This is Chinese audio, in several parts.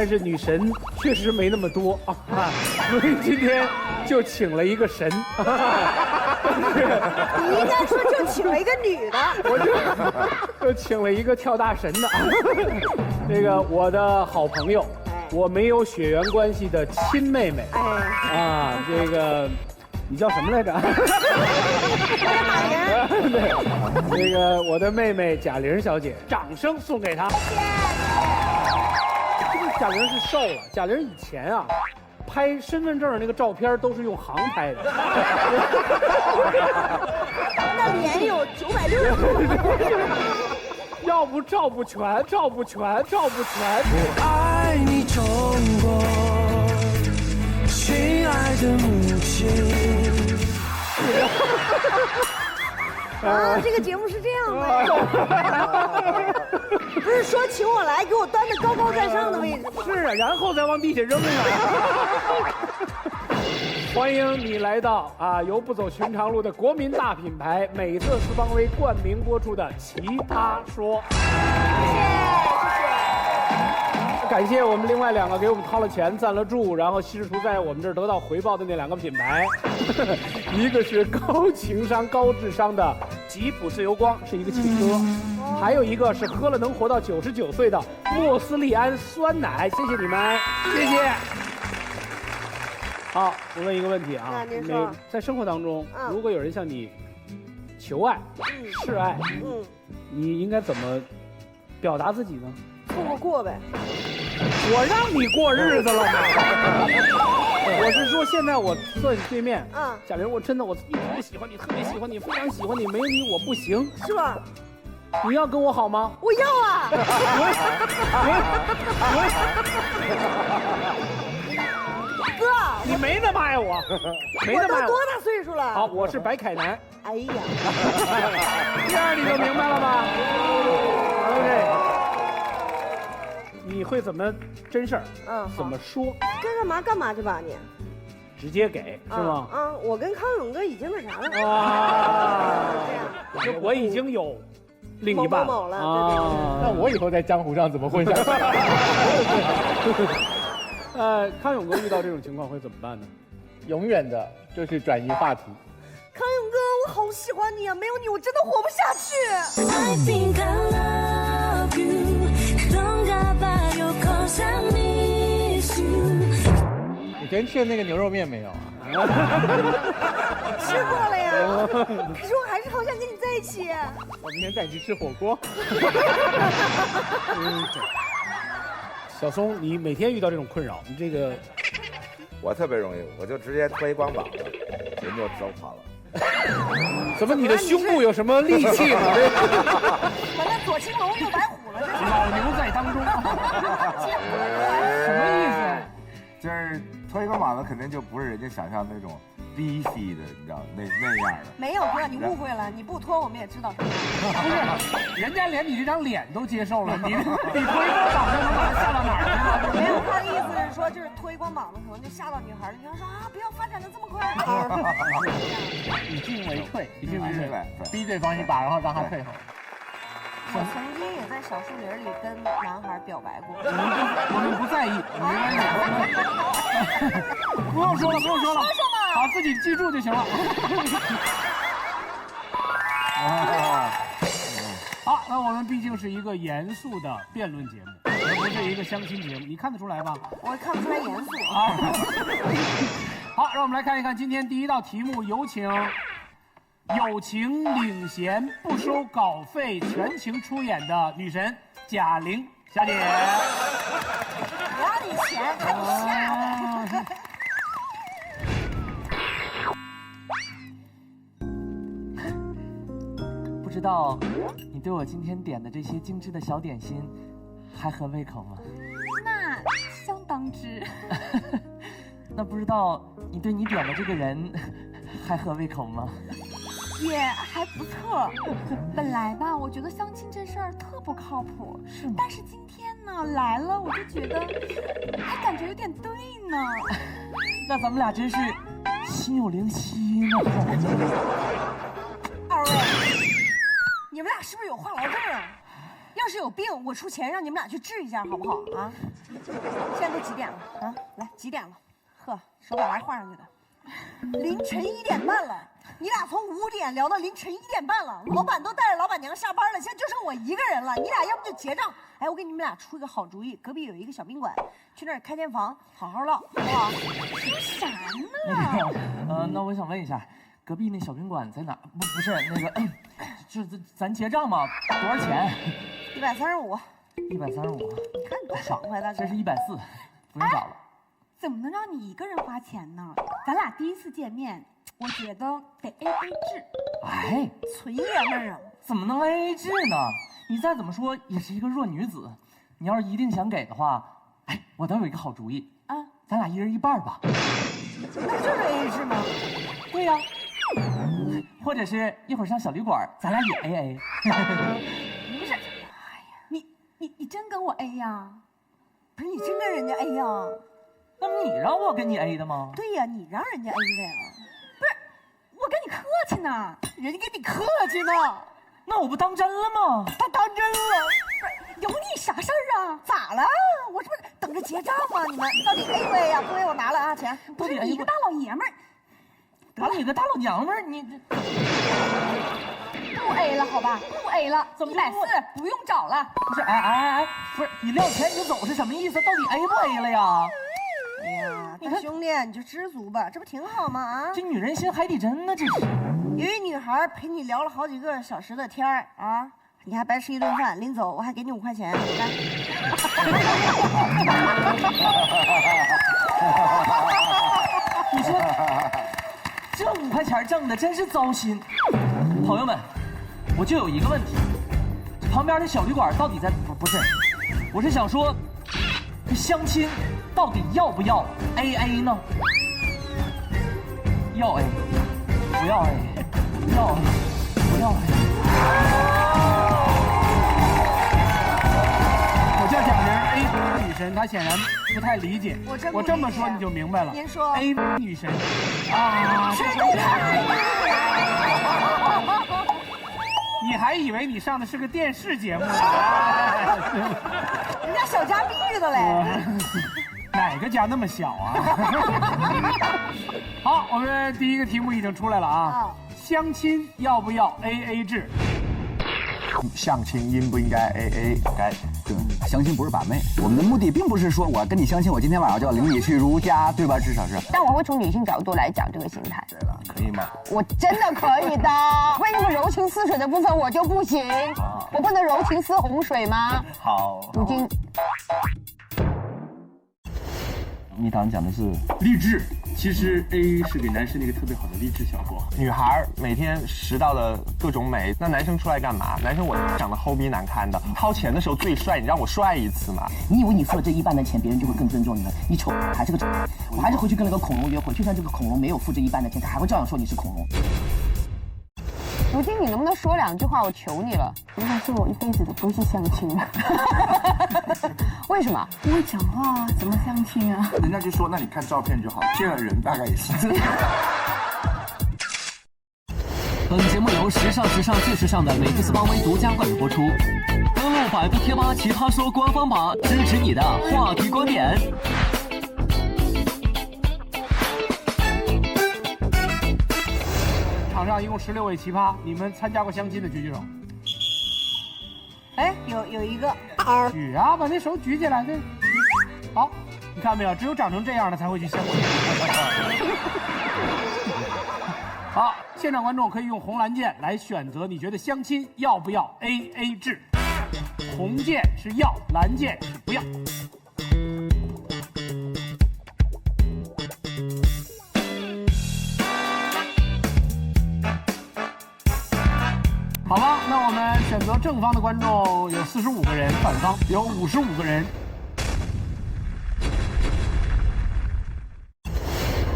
但是女神确实没那么多啊，所以今天就请了一个神。你应该说就请了一个女的，我就请了一个跳大神的啊，这个我的好朋友，我没有血缘关系的亲妹妹，啊，这个你叫什么来着？马云。对，这个我的妹妹贾玲小姐，掌声送给她。贾玲是瘦了，贾玲以前啊，拍身份证那个照片都是用航拍的，那脸有960。要不照不全，照不全，照不全。爱你中国，亲爱的母亲。啊，这个节目是这样的呀。不是说请我来给我端的高高在上的位置吗？是啊，然后再往地下扔啊。欢迎你来到啊，由不走寻常路的国民大品牌美特斯邦威冠名播出的《奇葩说》。感谢我们另外2个给我们掏了钱赞了助，然后试图在我们这儿得到回报的那2个品牌，一个是高情商高智商的吉普自由光，是一个汽车，还有一个是喝了能活到99岁的莫斯利安酸奶，谢谢你们，谢谢。好，我问一个问题啊，您说，在生活当中，如果有人向你求爱、示爱，你应该怎么表达自己呢？凑合过呗。我让你过日子了吗？我是说，现在我坐你对面，贾玲，我真的我一直都喜欢你，特别喜欢你，非常喜欢你，没有你我不行，是吧？你要跟我好吗？我要啊！哥，你没那么爱我，没那么爱我都多大岁数了？好，我是白凯南。哎呀，这样你就明白了吧 ？OK。你会怎么真事儿？怎么说？该干嘛干嘛去吧你。直接给是吗？我跟康永哥已经那啥了。这样。我已经有另一半了。那我以后在江湖上怎么混下去？康永哥遇到这种情况会怎么办呢？永远的就是转移话题。康永哥，我好喜欢你啊！没有你，我真的活不下去。I think I love you. 你昨天吃的那个牛肉面没有啊？吃过了呀，可是我还是好想跟你在一起。我明天带你去吃火锅。小松，你每天遇到这种困扰，你这个我特别容易，我就直接推光膀子，人就走跑了。怎么你的胸部有什么利器吗？我那左青龙右白虎了，这是老牛在当中。什么意思？就是推光膀子肯定就不是人家想象那种beefy的，你知道那样的。没有哥，你误会了，你不脱我们也知道。不是，人家连你这张脸都接受了，你推光膀子能把他吓到哪儿去了？没有，他的意思是说，就是推光膀子可能就吓到女孩了。女孩说啊，不要发展的这么快。以进为退，以进为退，对，逼对方一把，然后让他退后。我曾经也在小树林里跟男孩表白过。我们不在意，不用说了，不用说了，好，自己记住就行了。好，那我们毕竟是一个严肃的辩论节目，而不是一个相亲节目，你看得出来吧？我看不出来严肃啊。好，让我们来看一看今天第一道题目，有请友情领衔、不收稿费、全情出演的女神贾玲小姐。我要你钱，看你吓的。不知道你对我今天点的这些精致的小点心还合胃口吗？那相当之。那不知道你对你点的这个人还合胃口吗？也还不错。本来吧，我觉得相亲这事儿特不靠谱，但是今天呢来了，我就觉得还感觉有点对呢。那咱们俩真是心有灵犀呢。二位，你们俩是不是有话痨症啊？要是有病，我出钱让你们俩去治一下，好不好啊？现在都几点了啊？来，几点了？呵，手表还画上去的。凌晨1点半了，你俩从5点聊到凌晨1点半了，老板都带着老板娘下班了，现在就剩我一个人了。你俩要不就结账？哎，我给你们俩出一个好主意，隔壁有一个小宾馆，去那儿开间房，好好唠，好不好？说啥呢？那我想问一下，隔壁那小宾馆在哪？不是那个，就是咱结账嘛，多少钱135。135。你看多爽快，大哥。这是140，不用找了。怎么能让你一个人花钱呢？咱俩第一次见面，我觉得得 AA 制。哎，纯爷们儿啊！怎么能 AA 制呢？你再怎么说也是一个弱女子，你要是一定想给的话，哎，我倒有一个好主意啊，咱俩1人1半吧。那不就是 AA 制吗？对呀、或者是一会儿上小旅馆，咱俩也 AA。不是，你真跟我 A 呀？不是你真跟人家 A 呀？那么你让我跟你 A 的吗？对呀，你让人家 A 的呀。不是，我跟你客气呢。人家跟你客气呢，那我不当真了吗？他当真了。有你啥事儿啊？咋了？我这不是等着结账吗？你们到底 A 不 A 呀？不 A 我拿了啊钱。不是你一个大老爷们儿，啊，你个大老娘们儿，你不 A 了好吧？不 A 了，怎么就140不用找了。不是？哎，不是你撂钱你就走是什么意思？到底 A 不 A 了呀？哎呀，大兄弟，你就知足吧，这不挺好吗？啊，这女人心海底针呢，这是。有一女孩陪你聊了好几个小时的天儿啊，你还白吃一顿饭，临走我还给你5块钱，来。你说这5块钱挣的真是糟心。朋友们，我就有一个问题，这旁边的小旅馆到底在不是？我是想说，这相亲到底要不要 AA 呢？要 A，不要 A，要 A，不要 A。我叫小玲 ，A 女神，她显然不太理解。我这么说你就明白了。您说 A 女神啊，吃你太你还以为你上的是个电视节目呢？人家小家碧玉的嘞。哪个家那么小啊？好，我们第一个题目已经出来了啊。相亲要不要 AA 制？相亲应不应该 AA？该。对，相亲不是把妹，我们的目的并不是说我跟你相亲，我今天晚上就要领你去如家，对吧？至少是。但我会从女性角度来讲这个心态。对了，可以吗？我真的可以的。为什么柔情似水的部分我就不行？我不能柔情似洪水吗？好。如今，蜜糖讲的是励志，其实 AA 是给男士那个特别好的励志效果。女孩每天拾到的各种美，那男生出来干嘛？男生我长得齁逼难看的，掏钱的时候最帅，你让我帅一次嘛？你以为你付了这1半的钱，别人就会更尊重你了？你丑还是个丑，我还是回去跟那个恐龙约会，就算这个恐龙没有付这1半的钱，他还会照样说你是恐龙。如今你能不能说2句话？我求你了。我想说我一辈子都不是相亲的。为什么？不会讲话，怎么相亲啊？人家就说，那你看照片就好，见了人大概也是。本节目由时尚最时尚的美肤斯邦威独家冠名播出。登录百度贴吧奇葩说官方吧，支持你的话题观点。场上一共16位奇葩，你们参加过相亲的举举手。哎，有一个。举啊，把那手举起来。对，好，你看没有？只有长成这样的才会去相亲。好，现场观众可以用红蓝键来选择，你觉得相亲要不要 AA 制？红键是要，蓝键是不要。好吧，那我们选择正方的观众有45个人，反方有55个人。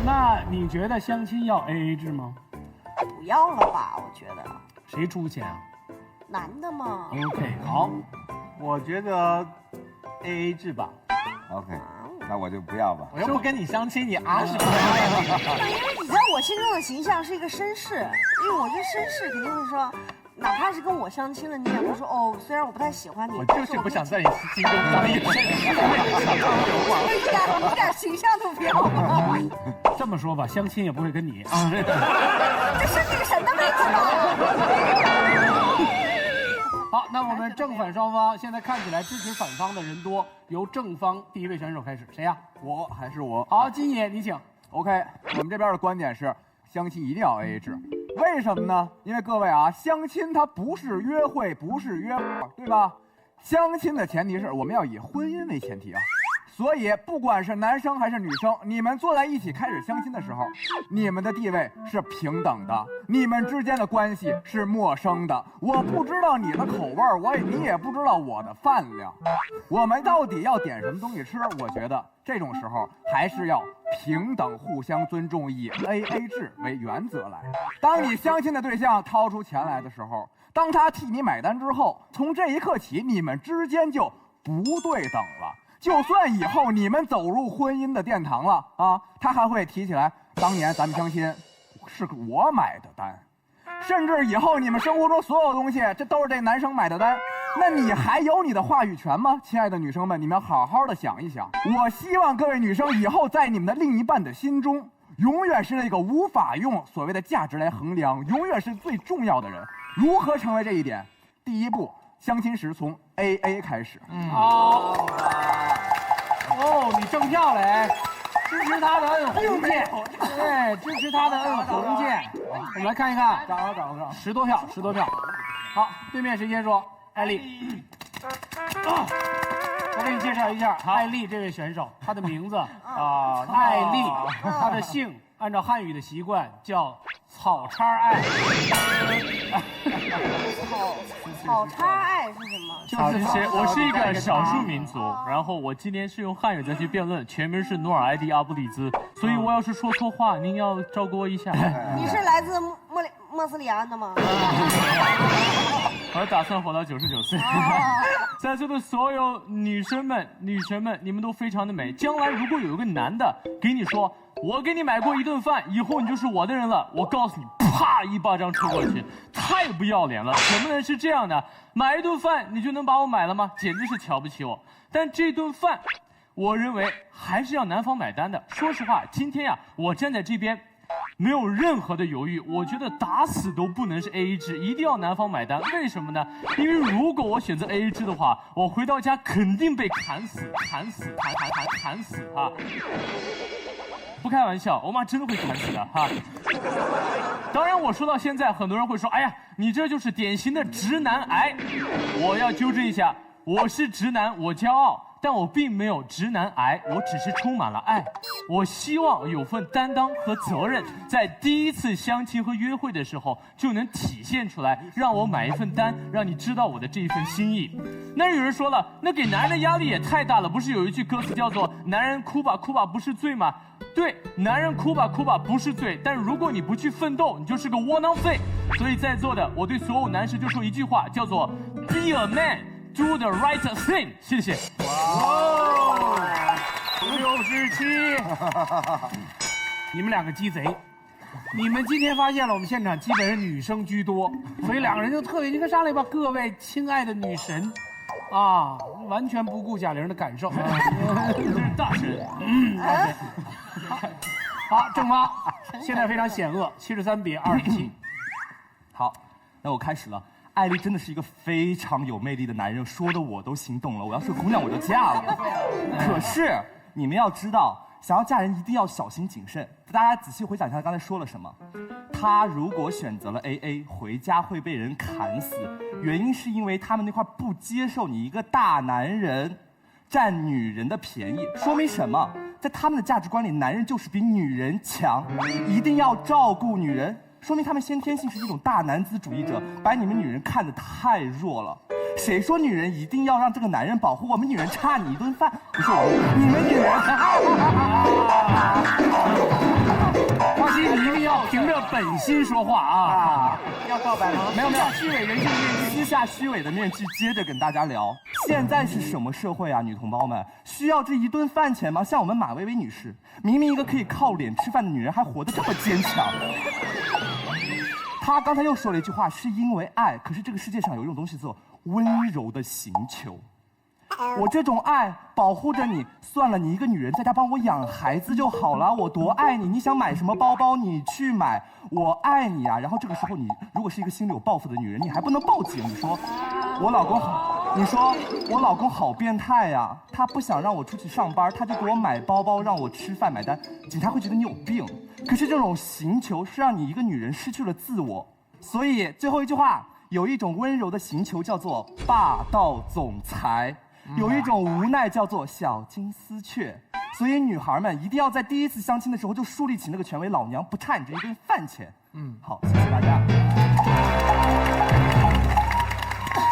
那你觉得相亲要 AA 制吗？不要了吧，我觉得。谁出钱啊？男的嘛。OK， 好，我觉得 AA 制吧。OK， 那我就不要吧。我又不跟你相亲，你啊是不因为你在我心中的形象是一个绅士，因为我觉得绅士肯定会说，哪怕是跟我相亲了，你也会说哦，虽然我不太喜欢你，我就是不想在你心中当一个人。一点形象都没有吗？这么说吧，相亲也不会跟你啊。这是女神的位置吗？好，那我们正反双方现在看起来支持反方的人多，由正方第一位选手开始，谁呀？我还是我。好，金野你请。OK， 我们这边的观点是，相亲一定要 AA 制。为什么呢？因为各位啊，相亲它不是约会，不是约炮，对吧？相亲的前提是我们要以婚姻为前提啊。所以，不管是男生还是女生，你们坐在一起开始相亲的时候，你们的地位是平等的，你们之间的关系是陌生的。我不知道你的口味，你也不知道我的饭量。我们到底要点什么东西吃？我觉得这种时候还是要平等、互相尊重，以 AA 制为原则来。当你相亲的对象掏出钱来的时候，当他替你买单之后，从这一刻起，你们之间就不对等了。就算以后你们走入婚姻的殿堂了啊，他还会提起来当年咱们相亲是我买的单，甚至以后你们生活中所有东西这都是这男生买的单，那你还有你的话语权吗？亲爱的女生们，你们要好好的想一想。我希望各位女生以后在你们的另一半的心中，永远是那个无法用所谓的价值来衡量，永远是最重要的人。如何成为这一点？第一步，相亲时从 AA 开始。好。哦，你挣票了哎，支持他的摁红键，对，支持他的摁红键。我们来看一看，涨10多票，10多票。好，对面谁先说？艾丽。我给你介绍一下，艾丽这位选手，她的名字艾丽，她的姓按照汉语的习惯叫草叉爱。草叉爱是什么？就是我是一个少数民族，然后我今天是用汉语再去辩论，全名是努尔埃迪阿布里兹，所以我要是说错话，您要照顾我一下。你是来自莫斯里安的吗？我打算活到99岁。在座的所有女生们，你们都非常的美。将来如果有一个男的给你说，我给你买过一顿饭，以后你就是我的人了，我告诉你，啪一巴掌抽过去，太不要脸了！怎么能是这样的？买一顿饭你就能把我买了吗？简直是瞧不起我。但这顿饭，我认为还是要男方买单的。说实话，今天呀，我站在这边。没有任何的犹豫，我觉得打死都不能是 AA 制，一定要男方买单。为什么呢？因为如果我选择 AA 制的话，我回到家肯定被砍死啊！不开玩笑，我妈真的会砍死的哈。当然，我说到现在，很多人会说，哎呀，你这就是典型的直男癌。我要纠正一下，我是直男，我骄傲。但我并没有直男癌，我只是充满了爱。我希望有份担当和责任，在第一次相亲和约会的时候就能体现出来，让我买一份单，让你知道我的这一份心意。那有人说了，那给男人的压力也太大了，不是有一句歌词叫做“男人哭吧哭吧不是罪”吗？对，男人哭吧哭吧不是罪，但如果你不去奋斗，你就是个窝囊废。所以在座的，我对所有男士就说一句话，叫做 “Be a man”。Do the right thing， 谢谢。哇，67，你们两个鸡贼，你们今天发现了我们现场基本是女生居多，所以两个人就特别，你看上来吧，各位亲爱的女神，啊，完全不顾贾玲的感受，这是大神，大神。好，正方现在非常险恶，73比27。好，那我开始了。艾丽真的是一个非常有魅力的男人，说的我都心动了。我要是个姑娘，我就嫁了。可是你们要知道，想要嫁人一定要小心谨慎。大家仔细回想一下刚才说了什么。他如果选择了 AA， 回家会被人砍死，原因是因为他们那块不接受你一个大男人占女人的便宜。说明什么？在他们的价值观里，男人就是比女人强，一定要照顾女人。说明他们先天性是一种大男子主义者，把你们女人看得太弱了。谁说女人一定要让这个男人保护我们女人差你一顿饭？不是我，你们女人。花心，你一定要凭着本心说话啊！要告白吗？没有，虚伪人性面具，撕下虚伪的面具，接着跟大家聊。现在是什么社会啊，女同胞们？需要这一顿饭钱吗？像我们马薇薇女士，明明一个可以靠脸吃饭的女人，还活得这么坚强。他刚才又说了一句话，是因为爱。可是这个世界上有一种东西叫温柔的刑求。我这种爱保护着你，算了，你一个女人在家帮我养孩子就好了，我多爱你，你想买什么包包你去买，我爱你啊。然后这个时候你如果是一个心里有报复的女人，你还不能报警，你说我老公好，你说我老公好变态呀，他不想让我出去上班，他就给我买包包，让我吃饭买单，警察会觉得你有病。可是这种刑求是让你一个女人失去了自我，所以最后一句话，有一种温柔的刑求叫做霸道总裁。有一种无奈叫做小金丝雀，所以女孩们一定要在第一次相亲的时候就树立起那个权威，老娘不差你这一顿饭钱。好，谢谢大家。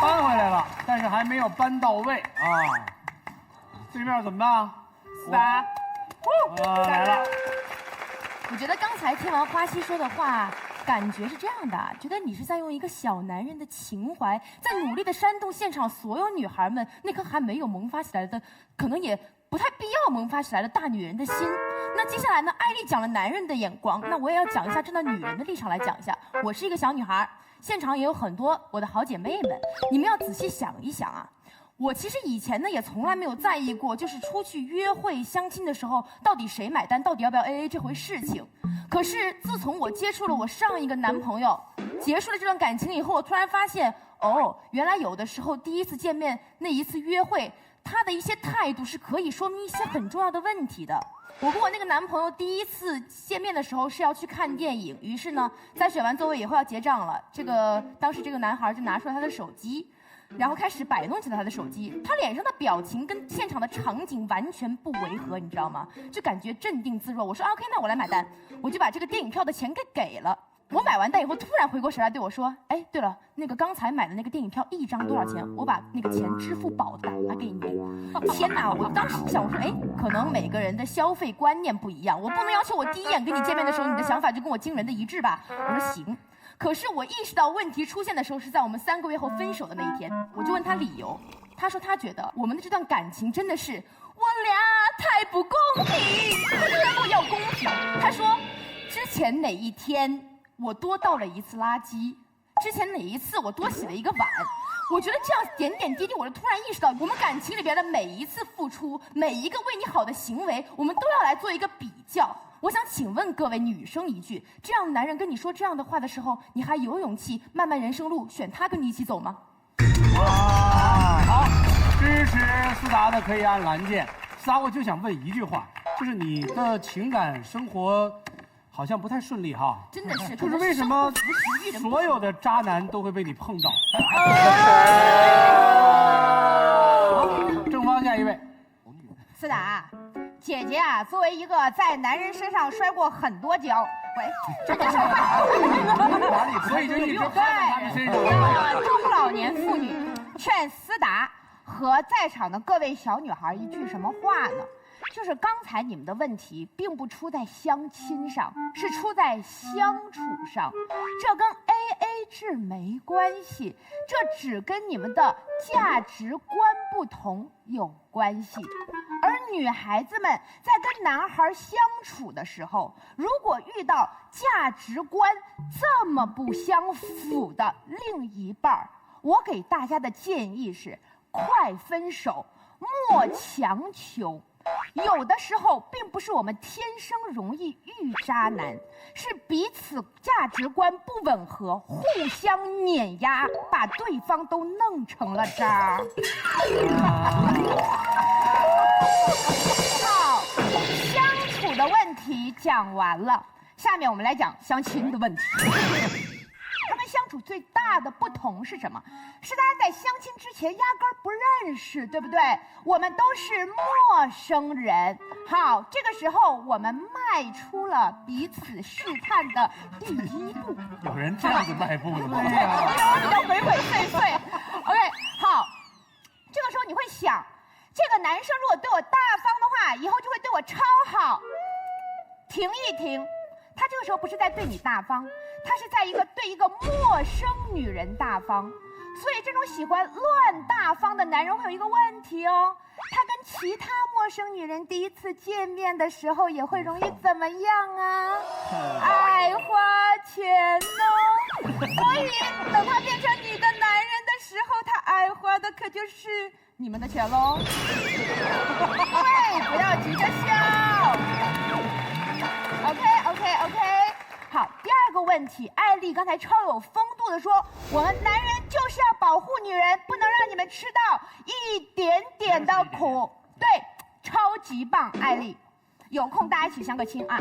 搬回来了，但是还没有搬到位啊。对面怎么办？斯达，来了。我觉得刚才听完花溪说的话，感觉是这样的，觉得你是在用一个小男人的情怀，在努力的煽动现场所有女孩们那颗还没有萌发起来的，可能也不太必要萌发起来的大女人的心。那接下来呢，艾丽讲了男人的眼光，那我也要讲一下站在女人的立场来讲一下。我是一个小女孩，现场也有很多我的好姐妹们，你们要仔细想一想啊。我其实以前呢也从来没有在意过，就是出去约会相亲的时候，到底谁买单，到底要不要 AA 这回事情。可是自从我接触了我上一个男朋友，结束了这段感情以后，我突然发现，哦，原来有的时候第一次见面那一次约会，他的一些态度是可以说明一些很重要的问题的。我跟我那个男朋友第一次见面的时候是要去看电影，于是呢，在选完座位以后要结账了，当时这个男孩就拿出了他的手机。然后开始摆弄起了他的手机，他脸上的表情跟现场的场景完全不违和，你知道吗？就感觉镇定自若。我说 OK， 那我来买单，我就把这个电影票的钱给了。我买完单以后，突然回过神来对我说：“哎，对了，那个刚才买的那个电影票1张多少钱？我把那个钱支付宝打给你。”天哪！我当时想，我说，哎，可能每个人的消费观念不一样，我不能要求我第一眼跟你见面的时候，你的想法就跟我惊人的一致吧？我说行。可是我意识到问题出现的时候是在我们3个月后分手的那一天，我就问他理由，他说他觉得我们的这段感情真的是我俩太不公平，他就要跟我要公平。他说之前哪一天我多倒了一次垃圾，之前哪一次我多洗了一个碗，我觉得这样点点滴滴，我就突然意识到我们感情里边的每一次付出，每一个为你好的行为，我们都要来做一个比较。我想请问各位女生一句，这样的男人跟你说这样的话的时候，你还有勇气漫漫人生路选他跟你一起走吗？好，支持思达的可以按蓝键。思达，我就想问一句话，就是你的情感生活好像不太顺利哈？真的是，就是为什么所有的渣男都会被你碰到？正方下一位，思达。姐姐啊，作为一个在男人身上摔过很多跤，喂，这就说话，所以就一直趴在他们身上。中老年妇女劝思达和在场的各位小女孩一句什么话呢？就是刚才你们的问题并不出在相亲上，是出在相处上，这跟 AA 制没关系，这只跟你们的价值观不同有关系。而女孩子们在跟男孩相处的时候，如果遇到价值观这么不相符的另一半，我给大家的建议是：快分手，莫强求。有的时候并不是我们天生容易遇渣男，是彼此价值观不吻合，互相碾压，把对方都弄成了渣。好，相处的问题讲完了，下面我们来讲相亲的问题。他们相处最大的不同是什么？是大家在相亲之前压根儿不认识，对不对？我们都是陌生人。好，这个时候我们迈出了彼此试探的第一步。有人这样子迈步的吗？对呀，比较鬼鬼祟祟。OK， 好，这个时候你会想，这个男生如果对我大方的话，以后就会对我超好。停一停，他这个时候不是在对你大方，他是在对一个陌生女人大方。所以这种喜欢乱大方的男人会有一个问题哦，他跟其他陌生女人第一次见面的时候也会容易怎么样啊？爱花钱哦。所以等他变成你的男人的时候，他爱花的可就是你们的钱喽。对，不要急着笑。OK。好，第二个问题，艾丽刚才超有风度的说，我们男人就是要保护女人，不能让你们吃到一点点的苦。对，超级棒，艾丽，有空大家一起相个亲啊！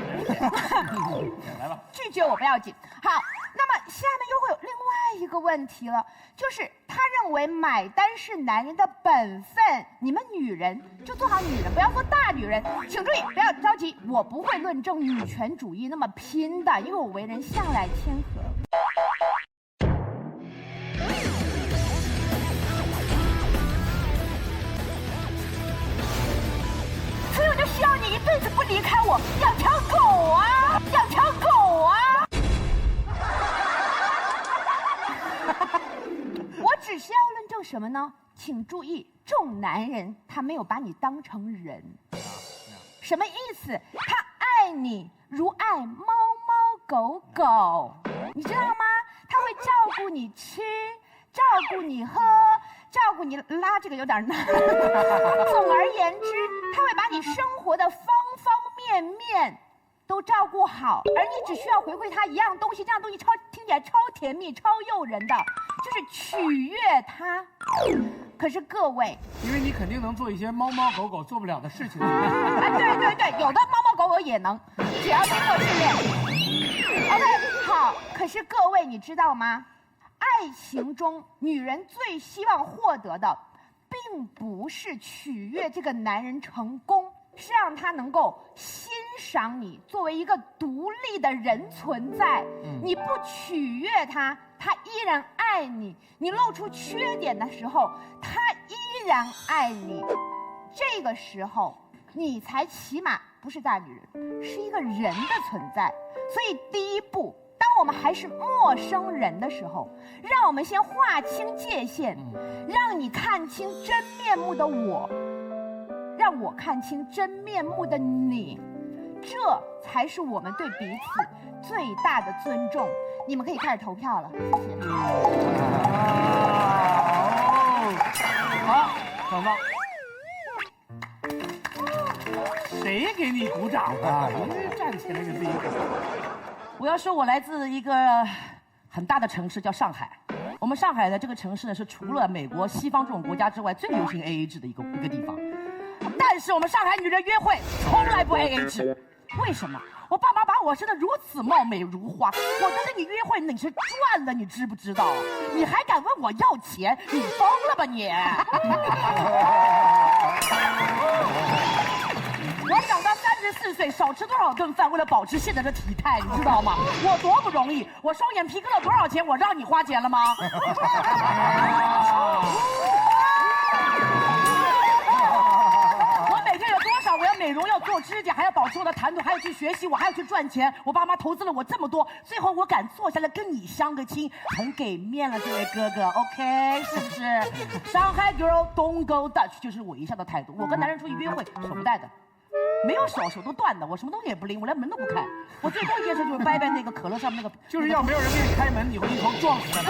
来吧，拒绝我不要紧。好，那么下面又会有另外一个问题了，就是他认为买单是男人的本分，你们女人就做好女人，不要做大女人。请注意，不要着急，我不会论证女权主义那么拼的，因为我为人向来谦和。所以我就需要你一辈子不离开我，养条狗啊，养条狗啊！我只是要论证什么呢？请注意，众男人他没有把你当成人，什么意思？他爱你如爱猫猫狗狗，你知道吗？他会照顾你吃，照顾你喝，照顾你拉，这个有点难。总而言之，他会把你生活的方方面面都照顾好，而你只需要回馈他一样东西，这样东西听起来超甜蜜、超诱人的，就是取悦他。可是各位，因为你肯定能做一些猫猫狗狗做不了的事情。对，有的猫猫狗狗也能，只要经过训练。OK， 好。可是各位，你知道吗？爱情中，女人最希望获得的，并不是取悦这个男人成功，是让他能够欣赏你作为一个独立的人存在。你不取悦他，他依然爱你；你露出缺点的时候，他依然爱你。这个时候，你才起码不是大女人，是一个人的存在。所以第一步，当我们还是陌生人的时候，让我们先划清界限，让你看清真面目的我，让我看清真面目的你，这才是我们对彼此最大的尊重。你们可以开始投票了，谢谢。好，很棒。谁给你鼓掌啊？你站起来给自己鼓。我要说，我来自一个很大的城市，叫上海。我们上海的这个城市呢，是除了美国、西方这种国家之外最流行 AA 制的一个地方。但是我们上海女人约会从来不 AA 制，为什么？我爸妈把我生得如此貌美如花，我跟着你约会你是赚了，你知不知道？你还敢问我要钱？你疯了吧你！我长到34岁，少吃多少顿饭，为了保持现在的体态，你知道吗？我多不容易，我双眼皮割了多少钱？我让你花钱了吗？我每天有多少？我要美容，要做指甲，还要保持我的谈吐，还要去学习，我还要去赚钱。我爸妈投资了我这么多，最后我敢坐下来跟你相个亲，很给面了，这位哥哥 ，OK 是不是？上海 girl don't go Dutch 就是我一向的态度。我跟男人出去约会，手不带的。没有手都断的，我什么东西也不拎，我连门都不开。我最多一件事就是掰那个可乐上面那个，就是要没有人给你开门，你会一头撞死的。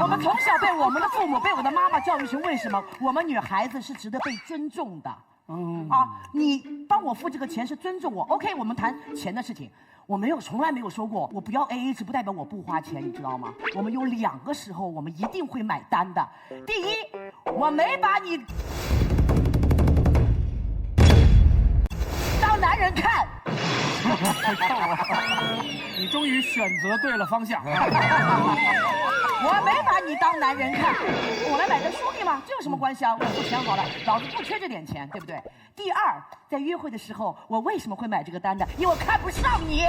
我们从小被我们的父母、被我的妈妈教育成，为什么我们女孩子是值得被尊重的？你帮我付这个钱是尊重我 ，OK， 我们谈钱的事情。我从来没有说过我不要 AA 制，不代表我不花钱，你知道吗？我们有2个时候我们一定会买单的。第一，我没把你当男人看。你终于选择对了方向。我没把你当男人看，我来买个兄弟嘛，这有什么关系啊？我付钱好了，老子不缺这点钱，对不对？第二，在约会的时候，我为什么会买这个单的？因为我看不上你。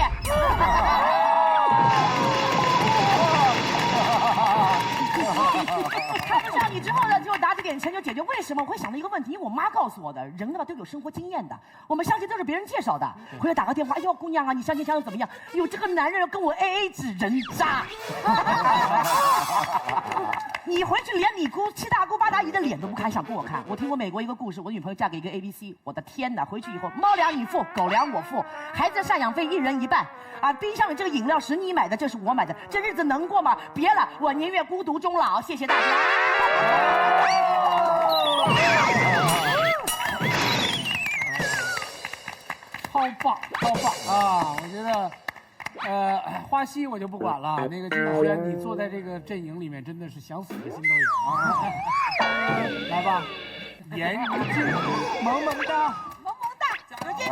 看不上你之后呢，就拿这点钱就解决。为什么我会想到一个问题？因为我妈告诉我的，人呢都有生活经验的。我们相亲都是别人介绍的，回来打个电话，哎呦姑娘啊，你相亲相的怎么样？哎呦这个男人要跟我 AA 制，人渣。你回去连你姑七大姑八大姨的脸都不看，想给我看。我听过美国一个故事，我的女朋友嫁给一个 ABC， 我的天哪！回去以后，猫粮你付，狗粮我付，孩子赡养费1人1半。啊，冰箱里这个饮料是你买的，这是我买的，这日子能过吗？别了，我宁愿孤独终老。谢谢大家。超棒，超棒啊！我觉得。花溪我就不管了，那个金主轩，你坐在这个阵营里面，真的是想死的心都有啊！来吧，言语之萌萌哒，萌萌哒，有劲！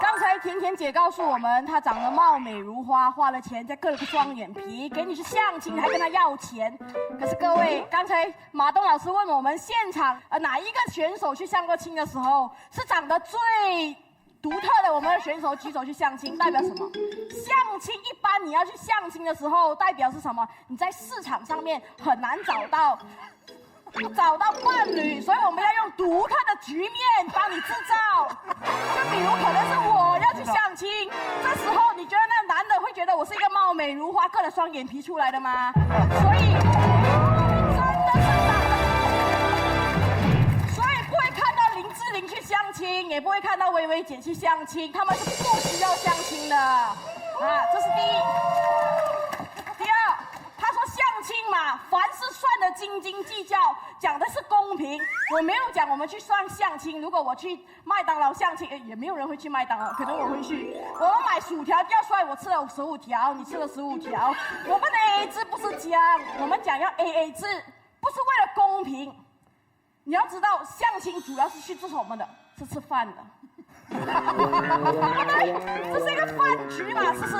刚才甜甜姐告诉我们，她长得貌美如花，花了钱再割了个双眼皮，给你去相亲还跟她要钱。可是各位，刚才马东老师问我们，现场哪一个选手去相过亲的时候是长得最独特的？我们的选手举手去相亲，代表什么？相亲一般你要去相亲的时候，代表是什么？你在市场上面很难找到伴侣，所以我们要用独特的局面帮你制造。就比如可能是我要去相亲，这时候你觉得那男的会觉得我是一个貌美如花、割了双眼皮出来的吗？所以真的是所以不会看到林志玲去相亲，也不会看到薇薇姐去相亲，他们是不需要相亲的啊，这是第一。第二，他说相亲嘛，凡事算得斤斤计较，讲的是公平。我没有讲我们去算相亲，如果我去麦当劳相亲，也没有人会去麦当劳，可能我会去。我们买薯条要算我吃了15条，你吃了15条。我们的 AA 制不是讲，我们讲要 AA 制，不是为了公平。你要知道，相亲主要是去做什么的？是吃饭的。对不对？这是一个饭局嘛，是不是？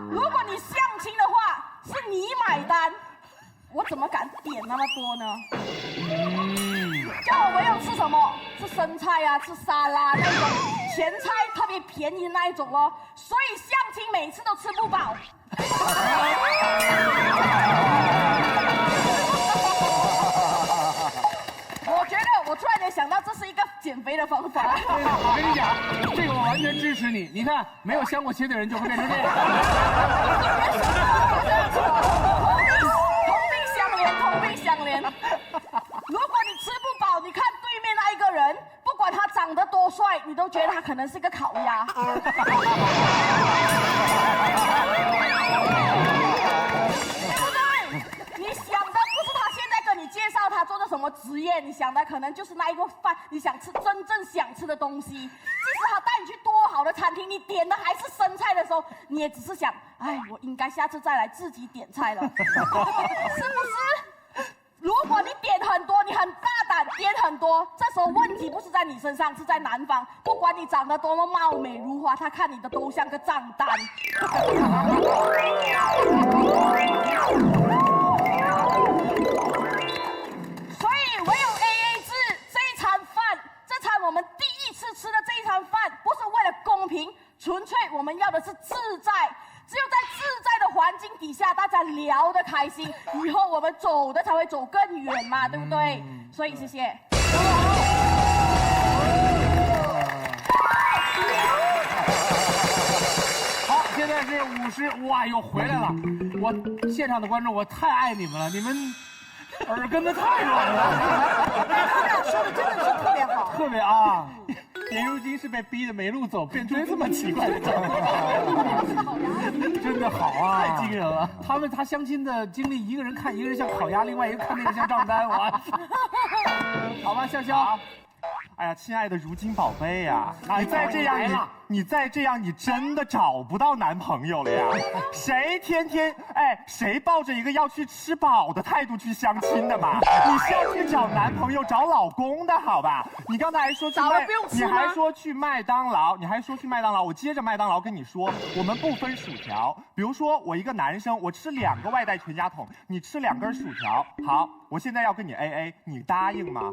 如果你相亲的话，是你买单，我怎么敢点那么多呢？叫我唯有吃什么？吃生菜啊，吃沙拉那种前菜特别便宜的那一种哦。所以相亲每次都吃不饱。我觉得我突然间想到，这是一个减肥的方法。我跟你讲，这个我完全支持你。你看，没有相过亲的人就会变成这样。同病相怜。如果你吃不饱，你看对面那一个人，不管他长得多帅，你都觉得他可能是个烤鸭。他做的什么职业？你想的可能就是那一个饭，你想吃真正想吃的东西。即使他带你去多好的餐厅，你点的还是生菜的时候，你也只是想，哎，我应该下次再来自己点菜了，是不是？如果你点很多，你很大胆点很多，这时候问题不是在你身上，是在男方。不管你长得多么貌美如花，他看你的都像个账单。唯有 AA 制，这一餐饭，这餐我们第一次吃的这一餐饭，不是为了公平，纯粹我们要的是自在。只有在自在的环境底下，大家聊得开心，以后我们走的才会走更远嘛，对不对？所以谢谢。好，现在是50，哇，又回来了！我现场的观众，我太爱你们了，你们。耳根子太软了，他俩说的真的是特别好，特别啊！颜如晶是被逼的没路走，变出这么奇怪的状况，真的好啊，太惊人了。他相亲的经历，一个人看一个人像烤鸭，另外一个看那个像账单，哇！好吧，潇潇。哎呀，亲爱的如晶宝贝呀，你再这样，你再这样，你真的找不到男朋友了呀！谁天天谁抱着一个要去吃饱的态度去相亲的嘛？你是要去找男朋友、找老公的好吧？你刚才还说你还说去麦当劳，我接着麦当劳跟你说，我们不分薯条。比如说我一个男生，我吃2个外带全家桶，你吃2根薯条。好，我现在要跟你 AA， 你答应吗？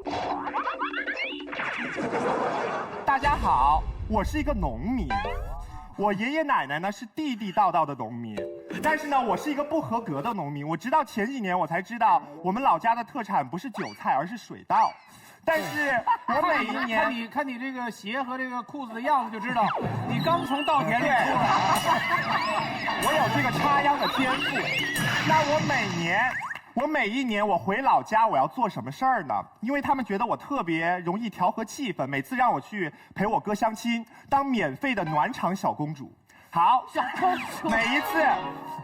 大家好，我是一个农民，我爷爷奶奶呢是地地道道的农民，但是呢，我是一个不合格的农民。我直到前几年我才知道，我们老家的特产不是韭菜，而是水稻。但是我每一年看你这个鞋和这个裤子的样子就知道，你刚从稻田里出来。我有这个插秧的天赋。那我每一年我回老家，我要做什么事儿呢？因为他们觉得我特别容易调和气氛，每次让我去陪我哥相亲，当免费的暖场小公主。好，小公主。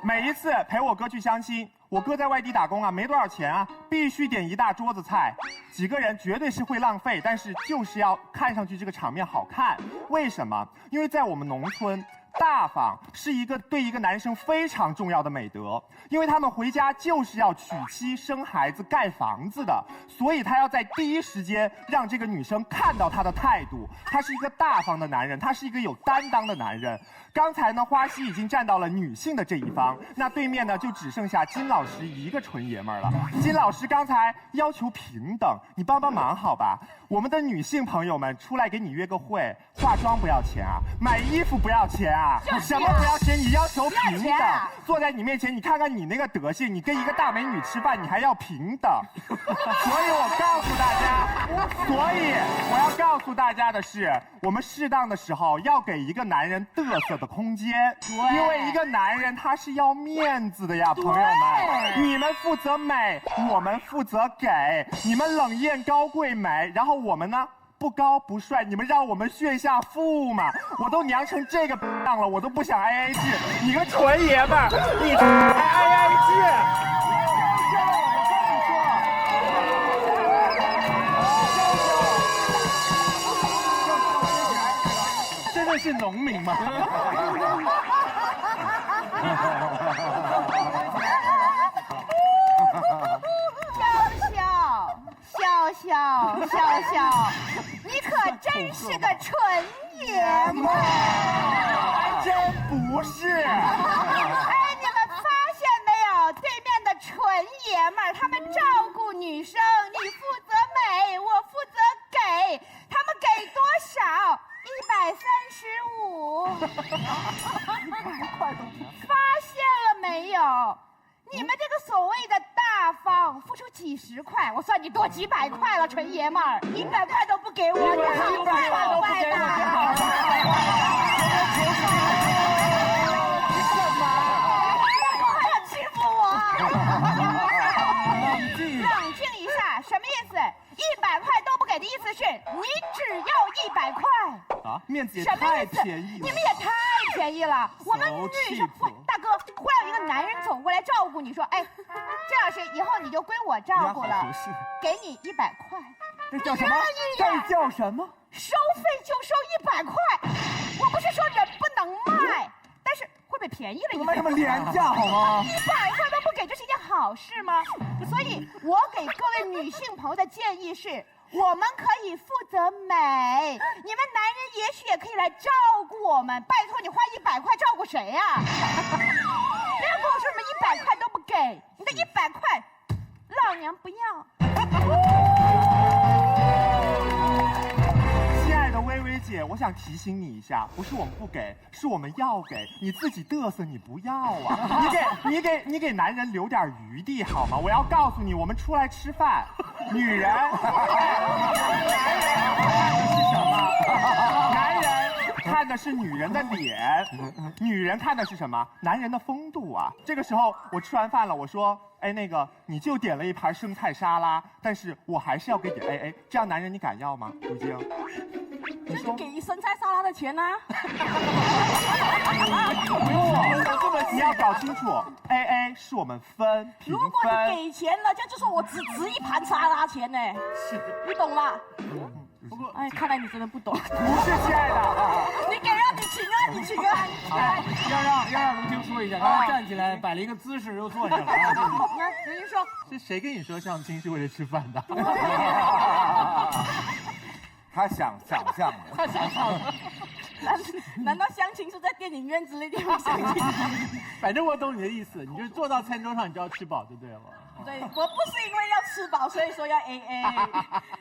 每一次陪我哥去相亲，我哥在外地打工啊，没多少钱啊，必须点一大桌子菜，几个人绝对是会浪费，但是就是要看上去这个场面好看。为什么？因为在我们农村，大方是对一个男生非常重要的美德，因为他们回家就是要娶妻生孩子盖房子的，所以他要在第一时间让这个女生看到他的态度，他是一个大方的男人，他是一个有担当的男人。刚才呢，花溪已经站到了女性的这一方，那对面呢就只剩下金老师一个纯爷们儿了。金老师刚才要求平等，你帮帮忙好吧？我们的女性朋友们出来给你约个会，化妆不要钱啊，买衣服不要钱啊，什么不要钱？你要求平等，坐在你面前，你看看你那个德性，你跟一个大美女吃饭，你还要平等。所以我要告诉大家的是，我们适当的时候要给一个男人嘚瑟的空间，因为一个男人他是要面子的呀，朋友们。你们负责美，我们负责给，你们冷艳高贵美，然后我们呢？不高不帅，你们让我们炫下富嘛？我都娘成这个样了，我都不想 AA 制。你个纯爷们儿，你还 AA 制？真的是农民吗？笑，你可真是个纯爷们儿，还真不是。哎，你们发现没有？对面的纯爷们儿，他们照顾女生，你负责美，我负责给，他们给多少？135。发现了没有？你们这个所谓的大方，付出几十块，我算你多几百块了，纯爷们儿，100块都不给我，你好坏好坏的！还要欺负我？冷静一下，什么意思？100块都不给的意思是你只要100块啊？面子也太便宜了，你们也太便宜了。我们女生不，大哥，忽然有一个男人走过来照顾你，说，哎，郑老师，以后你就归我照顾了，给你100块。这叫什么？这叫什么？收费就收100块。我不是说人不能卖，但是会不会便宜了一点？没这么廉价好吗？100块都不给，这是一件好事吗？所以，我给各位女性朋友的建议是。我们可以负责美，你们男人也许也可以来照顾我们。拜托，你花100块照顾谁呀？不要跟我说什么100块都不给，你的100块，老娘不要。亲爱的薇薇姐，我想提醒你一下，不是我们不给，是我们要给，你自己嘚瑟你不要啊！你给男人留点余地好吗？我要告诉你，我们出来吃饭，女人，男人看的是女人的脸，女人看的是什么？男人的风度啊！这个时候我吃完饭了，我说，哎，那个你就点了一盘生菜沙拉，但是我还是要给你 AA， 这样男人你敢要吗？如晶，你说给生菜沙拉的钱呢？你要搞清楚 ，AA 是我们分平分。如果你给钱了，这就是我只值一盘沙拉钱呢。是，你懂吗？不过，哎，看来你真的不懂。不是，亲爱的，你给啊，你请啊，你请啊！要让卢晶说一下，刚才站起来摆了一个姿势，又坐下了。那卢晶说，是谁跟你说相亲是为了吃饭的？他想象的，他想象的。难道相亲是在电影院之类的地方相亲？反正我懂你的意思，你就坐到餐桌上，你就要吃饱就对了。对，我不是因为要吃饱，所以说要 AA。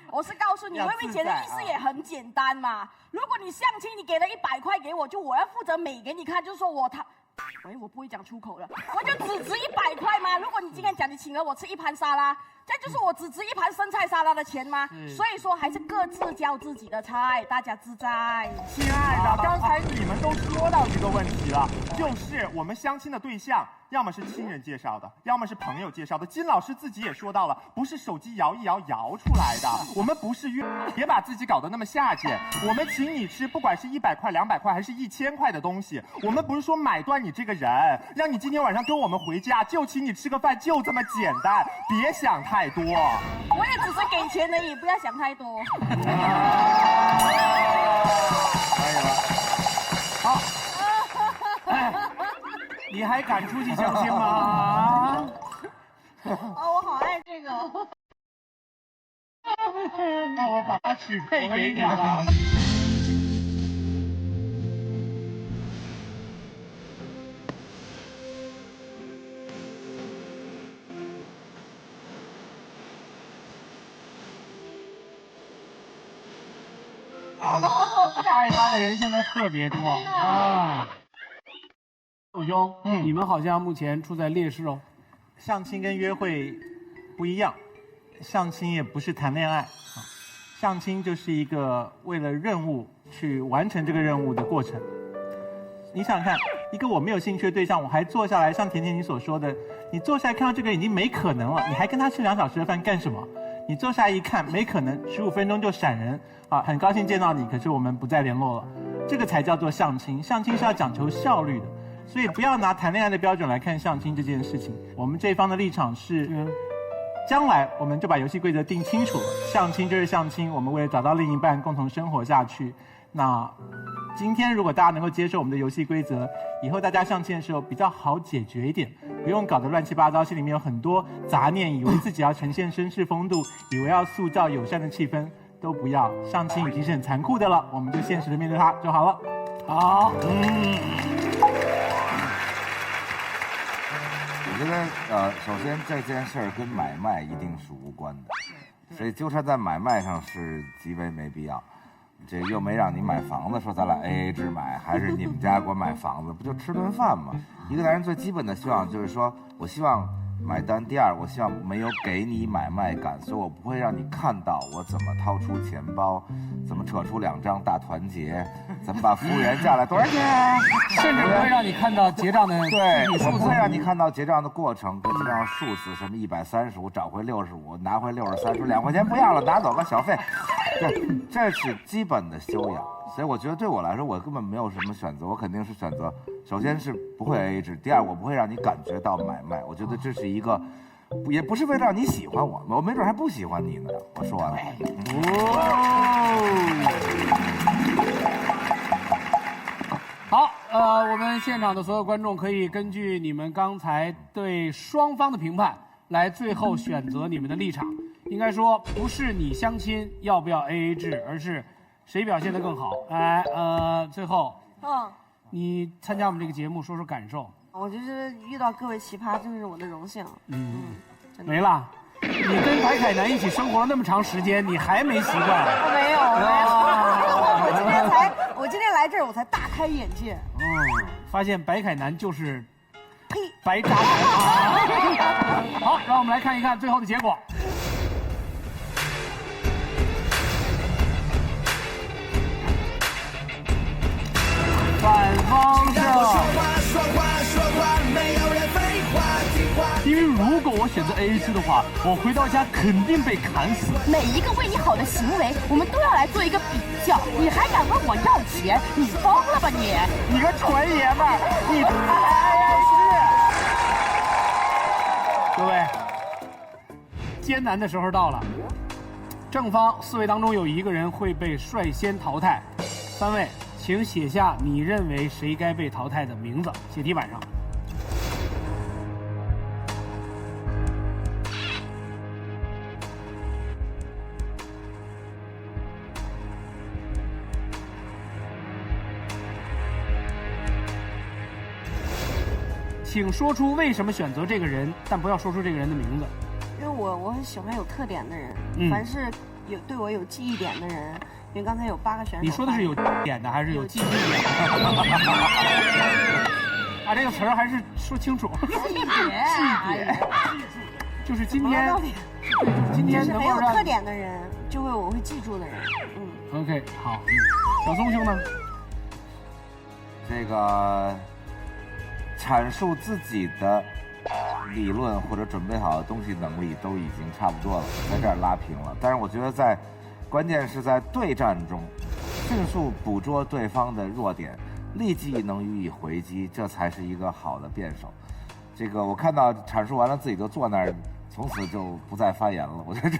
我是告诉你，薇薇姐的意思也很简单嘛。如果你相亲，你给了100块给我，就我要负责美给你看，就是说喂，我不会讲出口了，我就只值100块吗？如果你今天讲你请了我吃1盘沙拉，这就是我只值1盘生菜沙拉的钱吗？所以说还是各自教自己的菜，大家自在。亲爱的，刚才你们都说到这个问题了，就是我们相亲的对象，要么是亲人介绍的，要么是朋友介绍的。金老师自己也说到了，不是手机摇一摇摇出来的。我们不是约，别把自己搞得那么下贱。我们请你吃，不管是100块、200块还是1000块的东西，我们不是说买断你这个人，让你今天晚上跟我们回家，就请你吃个饭，就这么简单，别想太多。我也只是给钱而已，不要想太多。可以了，好。你还敢出去相亲吗？我好爱这个。那我把它许配给你吧。爱他的人现在特别多啊。舅兄，你们好像目前处在劣势哦。相亲跟约会不一样，相亲也不是谈恋爱，相亲就是一个为了任务去完成这个任务的过程。你想想看，一个我没有兴趣的对象，我还坐下来，像甜甜你所说的，你坐下来看到这个人已经没可能了，你还跟他吃2小时的饭干什么？你坐下来一看，没可能，15分钟就闪人啊！很高兴见到你，可是我们不再联络了，这个才叫做相亲。相亲是要讲求效率的。所以不要拿谈恋爱的标准来看相亲这件事情。我们这一方的立场是，将来我们就把游戏规则定清楚了。相亲就是相亲，我们为了找到另一半共同生活下去。那今天如果大家能够接受我们的游戏规则，以后大家相亲的时候比较好解决一点，不用搞得乱七八糟，心里面有很多杂念，以为自己要呈现绅士风度，以为要塑造友善的气氛，都不要。相亲已经是很残酷的了，我们就现实的面对它就好了。好，我觉得首先这件事儿跟买卖一定是无关的，所以纠缠在买卖上是极为没必要。这又没让你买房子，说咱俩 AA 制买，还是你们家给我买房子，不就吃顿饭吗？一个男人最基本的希望就是说，我希望买单。第二，我希望没有给你买卖感，所以我不会让你看到我怎么掏出钱包，怎么扯出2张大团结，怎么把服务员叫来多少钱，甚至不会让你看到结账的对，我不会让你看到结账的过程，跟结账数字什么135找回65，拿回63，说2块钱不要了，拿走吧小费。对，这是基本的修养。所以我觉得对我来说，我根本没有什么选择，我肯定是选择，首先是不会 AA 制，第二我不会让你感觉到买卖。我觉得这是一个，也不是为了让你喜欢我，我没准还不喜欢你呢。我说完了。好，我们现场的所有观众可以根据你们刚才对双方的评判，来最后选择你们的立场。应该说，不是你相亲要不要 AA 制，而是谁表现得更好。来，最后，你参加我们这个节目，说说感受。我觉得遇到各位奇葩，真是我的荣幸。没了。你跟白凯南一起生活了那么长时间，你还没习惯？没有。我今天来这儿，我才大开眼界。发现白凯南就是白渣男。好，让我们来看一看最后的结果。反方胜。因为如果我选择 AA 制的话，我回到家肯定被砍死。每一个为你好的行为，我们都要来做一个比较。你还敢问我要钱？你疯了吧你！你个纯爷们儿，你各位，艰难的时候到了。正方4位当中有1个人会被率先淘汰，3位，请写下你认为谁该被淘汰的名字，写题板上。请说出为什么选择这个人，但不要说出这个人的名字。因为我很喜欢有特点的人，凡是对我有记忆点的人。因为刚才有8个选手。你说的是有点的还是有记忆点的？把这个词儿还是说清楚。细节，就是今天，今天就是能够让很有特点的人，我会记住的人。OK， 好，小松兄呢？这个阐述自己的理论或者准备好的东西能力都已经差不多了，在这儿拉平了。但是我觉得关键是在对战中，迅速捕捉对方的弱点，立即能予以回击，这才是一个好的辩手。这个我看到阐述完了，自己就坐那儿，从此就不再发言了。我觉得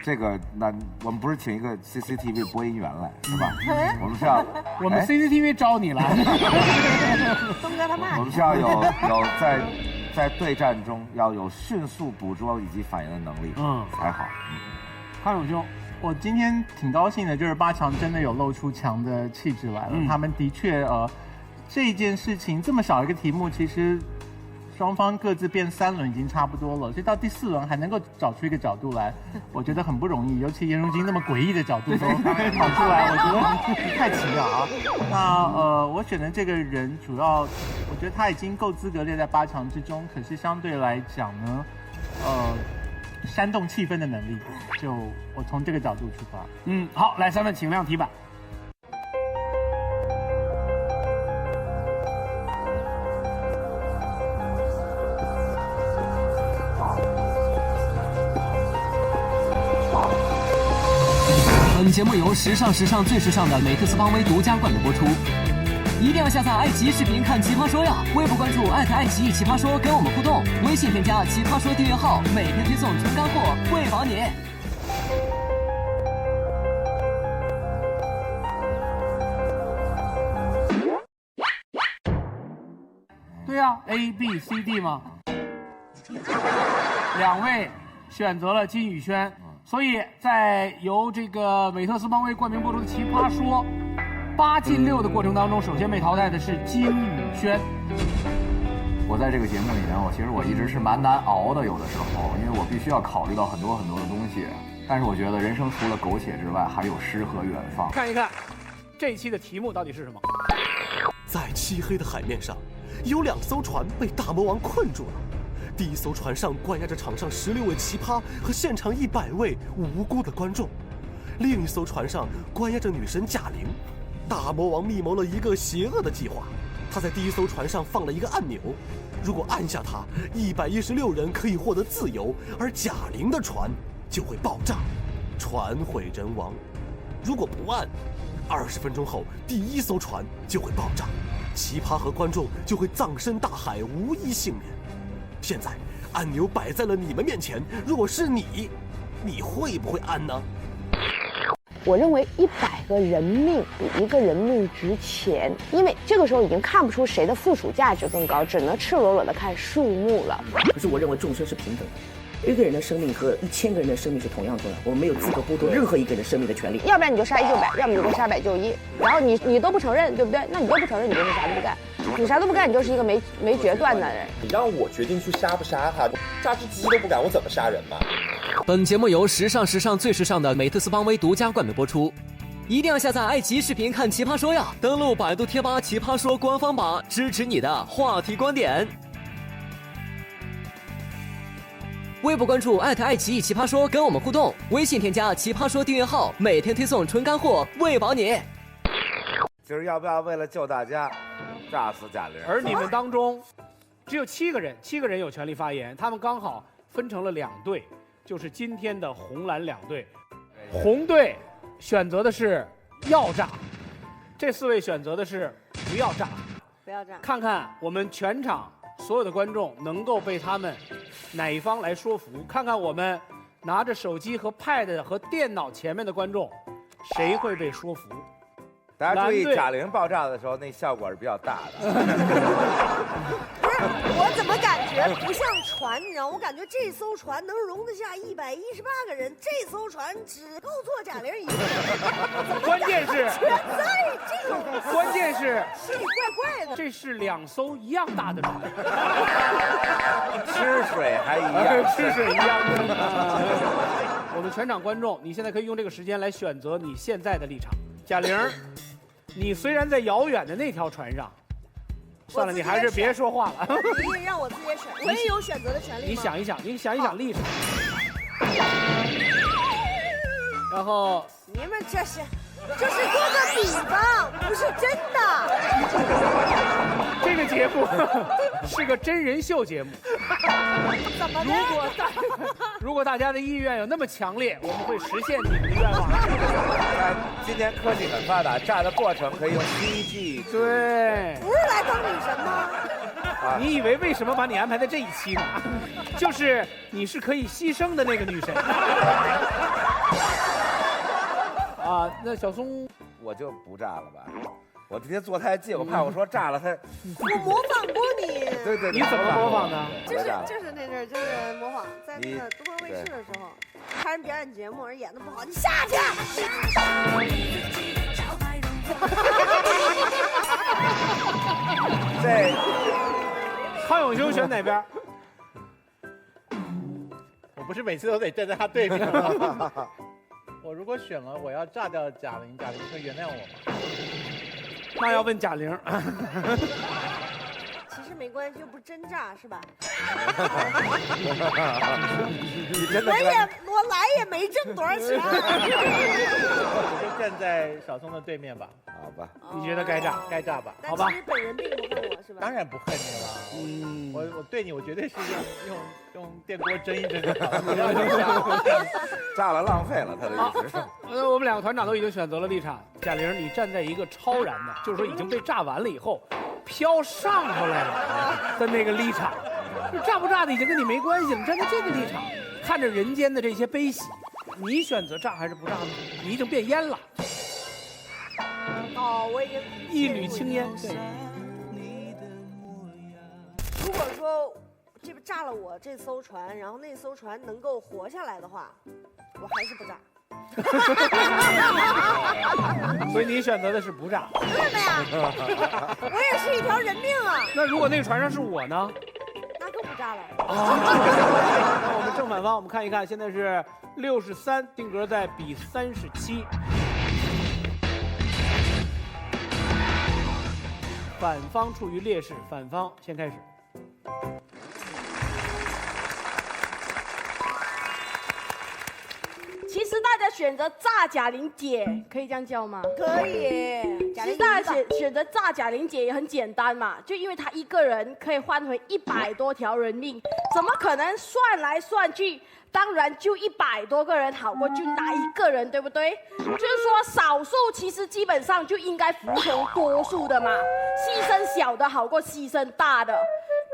这个，那我们不是请一个 CCTV 播音员来是吧？我们是要我们 CCTV 招你来。东哥他骂你。我们是要有在对战中要有迅速捕捉以及反应的能力，才好。康永兄，我今天挺高兴的，就是八强真的有露出强的气质来了。他们的确这件事情这么小一个题目，其实双方各自辩3轮已经差不多了，所以到第4轮还能够找出一个角度来，我觉得很不容易。尤其颜如晶那么诡异的角度都跑出来，我觉得太奇了啊。那我选的这个人主要，我觉得他已经够资格列在8强之中，可是相对来讲呢，煽动气氛的能力，就我从这个角度出发。好，来3位请亮题板。本节目由时尚最时尚的美特斯邦威独家冠名播出。一定要下载爱奇艺视频看奇葩说呀！微博关注爱奇艺奇葩说，跟我们互动。微信添加奇葩说订阅号，每天推送纯干货，喂饱你。对呀，A、B、C、D 嘛。2位选择了金宇轩。所以在由这个美特斯邦威冠名播出的《奇葩说》8进6的过程当中，首先被淘汰的是金宇轩。我在这个节目里面，其实我一直是蛮难熬的，有的时候，因为我必须要考虑到很多的东西。但是我觉得人生除了苟且之外，还有诗和远方。看一看这一期的题目到底是什么？在漆黑的海面上，有2艘船被大魔王困住了。第1艘船上关押着场上16位奇葩和现场100位无辜的观众，另一艘船上关押着女神贾玲。大魔王密谋了一个邪恶的计划，他在第1艘船上放了一个按钮，如果按下它，116人可以获得自由，而贾玲的船就会爆炸，船毁人亡。如果不按，20分钟后第1艘船就会爆炸，奇葩和观众就会葬身大海，无一幸免。现在按钮摆在了你们面前，如果是你会不会按呢？我认为100个人命比1个人命值钱，因为这个时候已经看不出谁的附属价值更高，只能赤裸裸的看数目了。可是我认为众生是平等的，1个人的生命和1000个人的生命是同样重要，我们没有资格剥夺任何1个人生命的权利。要不然你就杀1就100，要么你就杀100就1，然后你都不承认，对不对？那你都不承认，你就是啥都不干。你啥都不干，你就是一个没决断的人。你让我决定去杀不杀他，杀只鸡都不敢，我怎么杀人嘛？本节目由时尚最时尚的美特斯邦威独家冠名播出。一定要下载爱奇艺视频看奇葩说呀！登录百度贴吧奇葩说官方榜，支持你的话题观点。微博关注爱奇艺奇葩说，跟我们互动。微信添加奇葩说订阅号，每天推送纯干货，喂饱你。今儿要不要为了救大家，炸死贾玲？而你们当中，只有7个人，7个人有权利发言，他们刚好分成了2队，就是今天的红蓝2队。红队选择的是要炸，这4位选择的是不要炸。不要炸。看看我们全场所有的观众能够被他们哪一方来说服，看看我们拿着手机和 pad 和电脑前面的观众，谁会被说服。大家注意，贾玲爆炸的时候，那效果是比较大的。不是，我怎么感觉不像船？你知道，我感觉这艘船能容得下118个人，这艘船只够坐贾玲1个人。关键是，关键是心里怪怪的。这是2艘一样大的船，吃水还一样，吃水一样。我们全场观众，你现在可以用这个时间来选择你现在的立场。贾玲，你虽然在遥远的那条船上，算了，你还是别说话了。你让我自己选，我也有选择的权利吗？你想一想立场。然后你们这是做个比方，不是真的。这个节目是个真人秀节目。怎么的？如果大家的意愿有那么强烈，我们会实现你们的愿望。今天科技很发达，炸的过程可以用 CG。对，不是来当女神吗？你以为为什么把你安排在这一期呢？就是你是可以牺牲的那个女神。啊，那小松，我就不炸了吧。我今天坐太近，我怕我说炸了他。我模仿过你。对，你怎么模仿的？就是那阵儿，就是模仿，在那个东方卫视的时候，看人表演节目，人演的不好，你下去。这康永修选哪边？我不是每次都得站在他对面吗？我如果选了，我要炸掉贾玲，贾玲会原谅我吗？那要问贾玲。其实没关系，又不是真炸，是吧？你真的我来也没挣多少钱。我就站在小松的对面吧。好吧，你觉得该炸？该炸吧？好吧。其实本人并不恨我，是吧？当然不恨你了。我对你，我绝对是用电锅蒸一蒸就好了。不要炸了浪费了，他的意思是。我们两个团长都已经选择了立场。贾玲，你站在一个超然的，就是说已经被炸完了以后，飘上头来了的那个立场。炸不炸的已经跟你没关系了，站在这个立场，看着人间的这些悲喜，你选择炸还是不炸呢？你已经变烟了。哦，我已经一缕青烟。对。如果说这不炸了我这艘船，然后那艘船能够活下来的话，我还是不炸。所以你选择的是不炸。对的呀，我也是一条人命啊。那如果那个船上是我呢？那更不炸了。那我们正反方，我们看一看，现在是63，定格在比37。反方处于劣势，反方先开始。其实大家选择炸贾玲姐，可以这样叫吗？可以。其实大家选择炸贾玲姐也很简单嘛，就因为她一个人可以换回100多条人命，怎么可能算来算去，当然就100多个人好过就哪一个人，对不对？就是说少数其实基本上就应该服从多数的嘛，牺牲小的好过牺牲大的，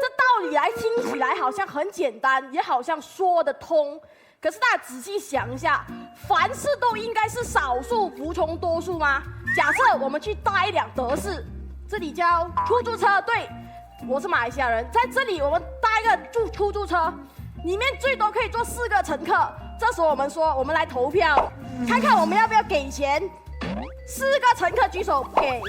这道理来听起来好像很简单，也好像说得通。可是大家仔细想一下，凡事都应该是少数服从多数吗？假设我们去搭一辆德士，这里叫出租车，对，我是马来西亚人，在这里我们搭一个出租车，里面最多可以坐4个乘客。这时候我们说，我们来投票，看看我们要不要给钱。4个乘客举手给，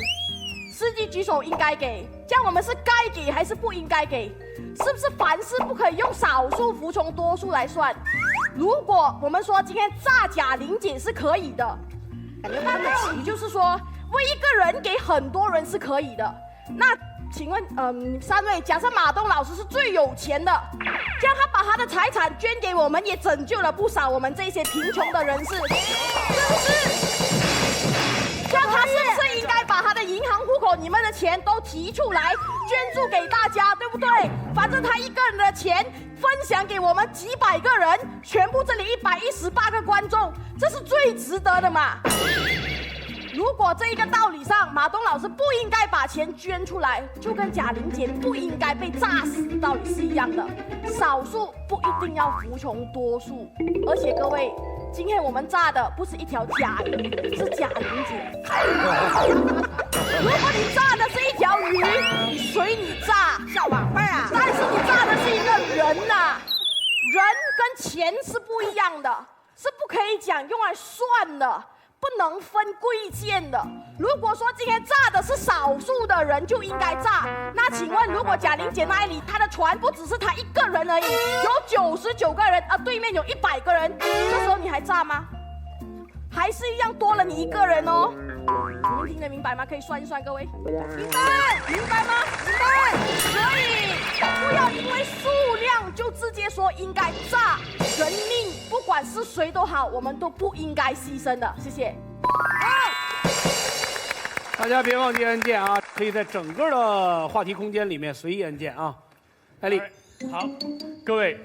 司机举手应该给，这样我们是该给还是不应该给？是不是凡事不可以用少数服从多数来算？如果我们说今天炸贾玲姐是可以的，那么就是说为一个人给很多人是可以的。那请问3位，假设马东老师是最有钱的，这样他把他的财产捐给我们，也拯救了不少我们这些贫穷的人士，是不是？这样他是不是应该把他的银行户口、你们的钱都提出来捐助给大家，对不对？反正他一个人的钱分享给我们几百个人，全部这里118个观众，这是最值得的嘛。如果这一个道理上，马东老师不应该把钱捐出来，就跟贾玲姐不应该被炸死的道理是一样的。少数不一定要服从多数，而且各位，今天我们炸的不是一条甲鱼，是贾玲姐。如果你炸的是一条鱼，你随你炸，小宝贝啊！但是你炸的是一个人呐，人跟钱是不一样的，是不可以讲用来算的。不能分贵贱的。如果说今天炸的是少数的人就应该炸，那请问如果贾玲姐那里她的船不只是她一个人而已，有99个人，对面有100个人，这时候你还炸吗？还还是一样多了你一个人哦。你们听得明白吗？可以算一算，各位。明白吗？明白。所以不要因为数量就直接说应该炸人命，不管是谁都好，我们都不应该牺牲的。谢谢。大家别忘记按键啊，可以在整个的话题空间里面随意按键啊。艾丽，好，各位，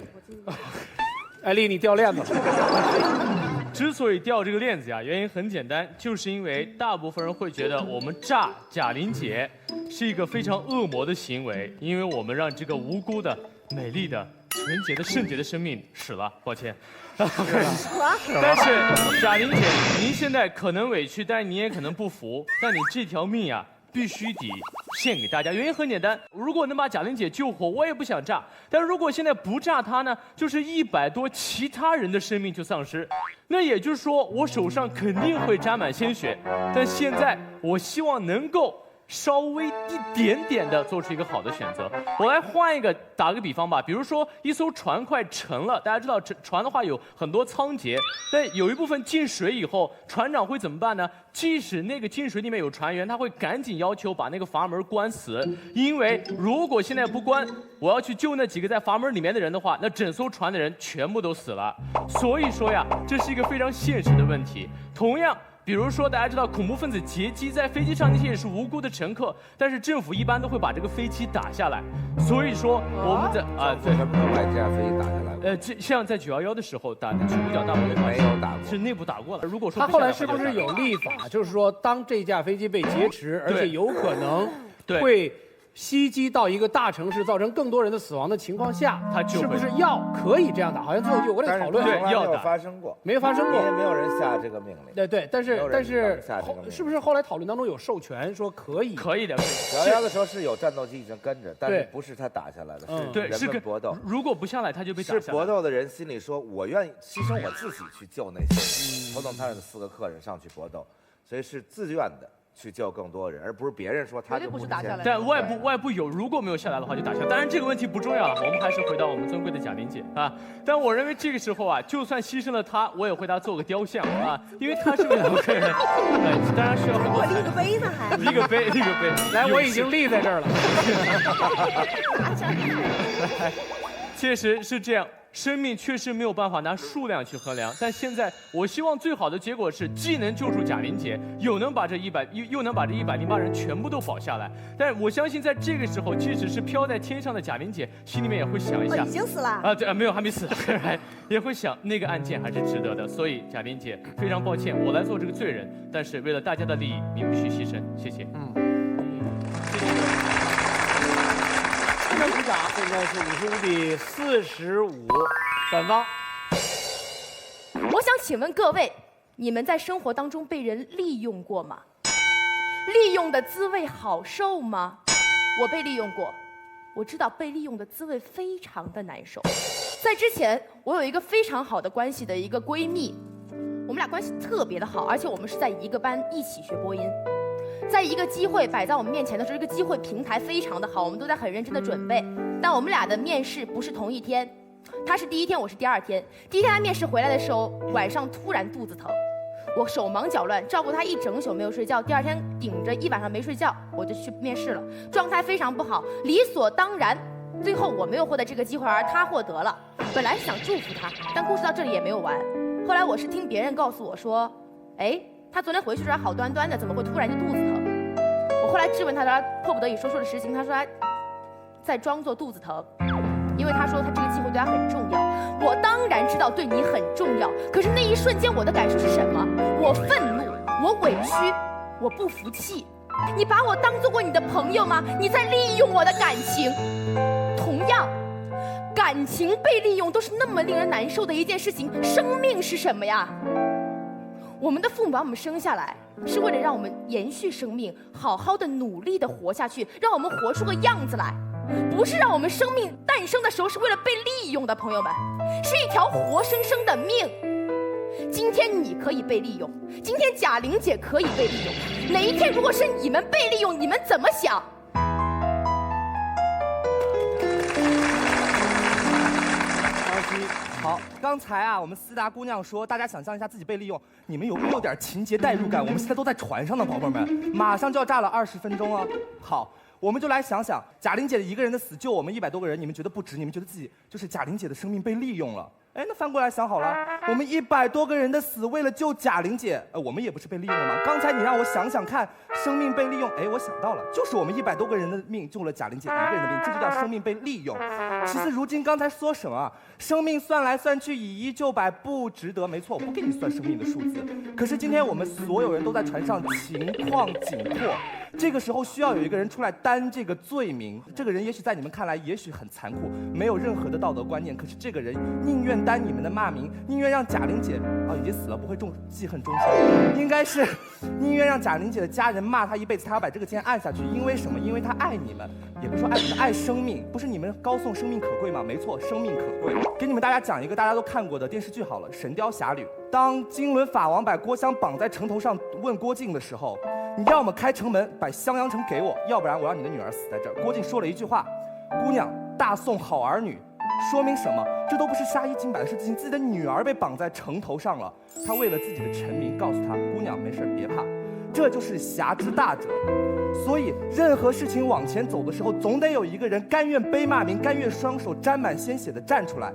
艾丽，你掉链子了。之所以掉这个链子呀，原因很简单，就是因为大部分人会觉得我们炸贾玲姐是一个非常恶魔的行为，因为我们让这个无辜的、美丽的、纯洁的、圣洁的生命死了。抱歉。但是贾玲姐，您现在可能委屈，但是你也可能不服，但你这条命呀，必须得献给大家。原因很简单，如果能把贾玲姐救活，我也不想炸。但如果现在不炸她呢，就是100多其他人的生命就丧失。那也就是说，我手上肯定会沾满鲜血。但现在，我希望能够稍微一点点的做出一个好的选择。我来换一个，打个比方吧，比如说一艘船快沉了，大家知道船的话有很多舱节，但有一部分进水以后，船长会怎么办呢？即使那个进水里面有船员，他会赶紧要求把那个阀门关死，因为如果现在不关，我要去救那几个在阀门里面的人的话，那整艘船的人全部都死了。所以说呀，这是一个非常现实的问题。同样，比如说，大家知道恐怖分子劫机，在飞机上那些也是无辜的乘客，但是政府一般都会把这个飞机打下来。所以说，我们在为什么能把这架飞机打下来？像在911的时候打的是五角大楼，没有打过，是内部打过了。如果说他后来是不是有立法，就是说，当这架飞机被劫持，而且有可能会袭击到一个大城市，造成更多人的死亡的情况下，他是不是可以这样打？好像最后有过这个讨论，对，要打发生过，没有发生过，因为没有人下这个命令。对，但是是不是后来讨论当中有授权说可以？可以的。911的时候是有战斗机已经跟着，但是不是他打下来的，是人们搏斗。如果不下来，他就被打下来。是搏斗的人心里说，我愿意牺牲我自己去救那些头等舱上的4个客人上去搏斗，所以是自愿的。去救更多人，而不是别人说他就不打下来。但外部有，如果没有下来的话就打下来。当然这个问题不重要了，我们还是回到我们尊贵的贾玲姐啊。但我认为这个时候啊，就算牺牲了她，我也会给她做个雕像啊，因为她是个人。当然需要很多。立个碑呢还？立个碑。来，我已经立在这儿了。确实是这样。生命确实没有办法拿数量去衡量，但现在我希望最好的结果是，既能救出贾玲姐，又能把这108人全部都保下来。但我相信，在这个时候，即使是飘在天上的贾玲姐，心里面也会想一下，已经死了啊，对，没有，还没死，也会想那个案件还是值得的。所以，贾玲姐非常抱歉，我来做这个罪人，但是为了大家的利益，你必须牺牲。谢谢。鼓掌，现在是55比45，反方。我想请问各位，你们在生活当中被人利用过吗？利用的滋味好受吗？我被利用过，我知道被利用的滋味非常的难受。在之前，我有一个非常好的关系的一个闺蜜，我们俩关系特别的好，而且我们是在一个班一起学播音。在一个机会摆在我们面前的时候，这个机会平台非常的好，我们都在很认真的准备。但我们俩的面试不是同一天，她是第1天，我是第2天。第1天她面试回来的时候，晚上突然肚子疼，我手忙脚乱，照顾她一整宿没有睡觉。第2天顶着一晚上没睡觉，我就去面试了，状态非常不好，理所当然。最后我没有获得这个机会，而她获得了。本来是想祝福她，但故事到这里也没有完。后来我是听别人告诉我说，哎，她昨天回去时候好端端的，怎么会突然就肚子疼？我后来质问他，他迫不得已说出了实情。他说他在装作肚子疼，因为他说他这个机会对他很重要。我当然知道对你很重要，可是那一瞬间我的感受是什么？我愤怒，我委屈，我不服气。你把我当做过你的朋友吗？你在利用我的感情。同样，感情被利用都是那么令人难受的一件事情。生命是什么呀？我们的父母把我们生下来，是为了让我们延续生命，好好的努力的活下去，让我们活出个样子来，不是让我们生命诞生的时候是为了被利用的。朋友们，是一条活生生的命。今天你可以被利用，今天贾玲姐可以被利用，哪一天如果是你们被利用，你们怎么想？巴西好，刚才啊，我们思达姑娘说，大家想象一下自己被利用，你们有没有点情节代入感？我们现在都在船上呢，宝贝们，马上就要炸了20分钟啊。好，我们就来想想，贾玲姐的一个人的死救我们100多个人，你们觉得不值？你们觉得自己就是贾玲姐的生命被利用了？哎，那翻过来想好了，我们100多个人的死，为了救贾玲姐，我们也不是被利用了吗？刚才你让我想想看，生命被利用，哎，我想到了，就是我们100多个人的命救了贾玲姐一个人的命，这就叫生命被利用。其实如今刚才说什么啊？生命算来算去以1就100不值得，没错，我不给你算生命的数字。可是今天我们所有人都在船上，情况紧迫，这个时候需要有一个人出来担这个罪名。这个人也许在你们看来也许很残酷，没有任何的道德观念，可是这个人宁愿担你们的骂名，宁愿让贾玲姐已经死了，不会记恨终生，应该是宁愿让贾玲姐的家人骂她一辈子，她要把这个剑按下去。因为什么？因为她爱你们，也不是说爱你们，爱生命。不是你们高颂生命可贵吗？没错，生命可贵。给你们大家讲一个大家都看过的电视剧好了，《神雕侠侣》。当金轮法王把郭襄绑在城头上问郭靖的时候，你要么开城门把襄阳城给我，要不然我让你的女儿死在这儿。郭靖说了一句话：姑娘大宋好儿女。说明什么？这都不是杀一儆百的事情，自己的女儿被绑在城头上了，他为了自己的臣民告诉他，姑娘没事别怕，这就是侠之大者。所以任何事情往前走的时候，总得有一个人甘愿背骂名，甘愿双手沾满鲜血的站出来。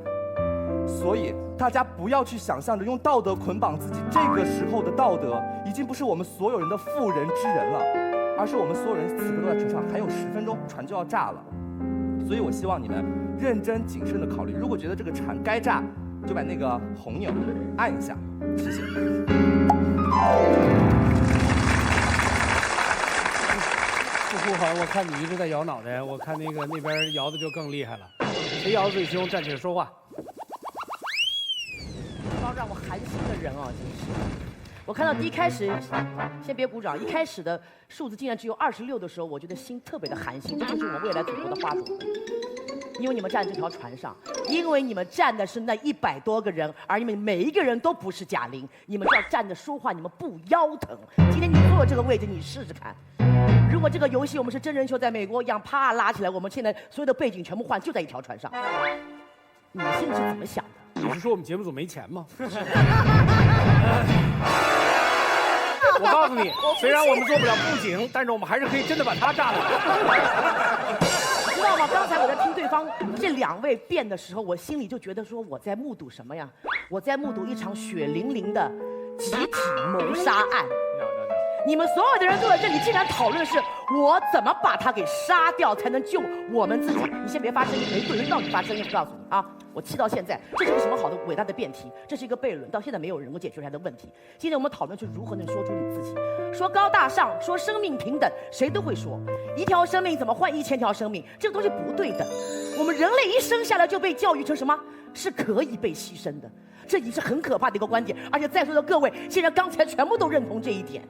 所以大家不要去想象着用道德捆绑自己，这个时候的道德已经不是我们所有人的妇人之仁了，而是我们所有人此刻都在船上，还有10分钟船就要炸了。所以我希望你们认真谨慎的考虑，如果觉得这个船该炸，就把那个红钮按一下，谢谢。不哭好，我看你一直在摇脑袋，我看那边摇的就更厉害了。谁摇最凶，站起来说话。这帮让我寒心的人啊，真是！我看到第一开始，先别鼓掌，一开始的数字竟然只有26的时候，我觉得心特别的寒心。这就是我们未来祖国的花种。因为你们站这条船上，因为你们站的是那100多个人，而你们每一个人都不是贾玲，你们就要站着说话，你们不腰疼。今天你坐的这个位置，你试试看。如果这个游戏我们是真人秀，在美国一样，啪拉起来，我们现在所有的背景全部换，就在一条船上，你们心里是怎么想的？你是说我们节目组没钱吗？我告诉你，虽然我们做不了布景，但是我们还是可以真的把它炸了。知道吗？刚才我在听对方这2位辩的时候，我心里就觉得说，我在目睹什么呀？我在目睹一场血淋淋的集体谋杀案。你们所有的人坐在这里，竟然讨论是我怎么把他给杀掉，才能救我们自己。你先别发声音，没轮到你发声音，我告诉你啊，我气到现在，这是个什么好的伟大的辩题？这是一个悖论，到现在没有人能够解决出来的问题。今天我们讨论是如何能说出你自己，说高大上，说生命平等，谁都会说，一条生命怎么换1000条生命？这个东西不对的。我们人类一生下来就被教育成什么？是可以被牺牲的，这已经是很可怕的一个观点。而且在座的各位，现在刚才全部都认同这一点。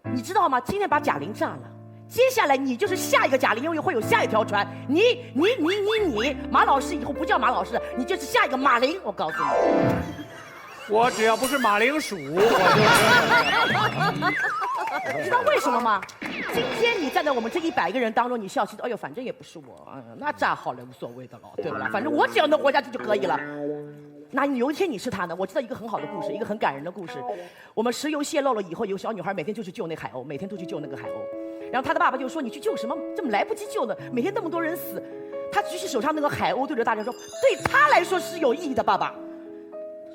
你知道吗？今天把贾玲炸了，接下来你就是下一个贾玲，因为会有下一条船。你，马老师以后不叫马老师，你就是下一个马玲。我告诉你，我只要不是马铃薯，我就。你知道为什么吗？今天你站在我们这100个人当中，你笑嘻嘻，哎呦，反正也不是我，那炸好了无所谓的了，对不啦？反正我只要能活下去就可以了。那你有一天你是他呢？我知道一个很好的故事，一个很感人的故事。我们石油泄漏了以后，有个小女孩每天就去救那海鸥，每天都去救那个海鸥。然后她的爸爸就说：“你去救什么？这么来不及救呢？每天那么多人死。”他举起手上那个海鸥，对着大家说：“对他来说是有意义的，爸爸。”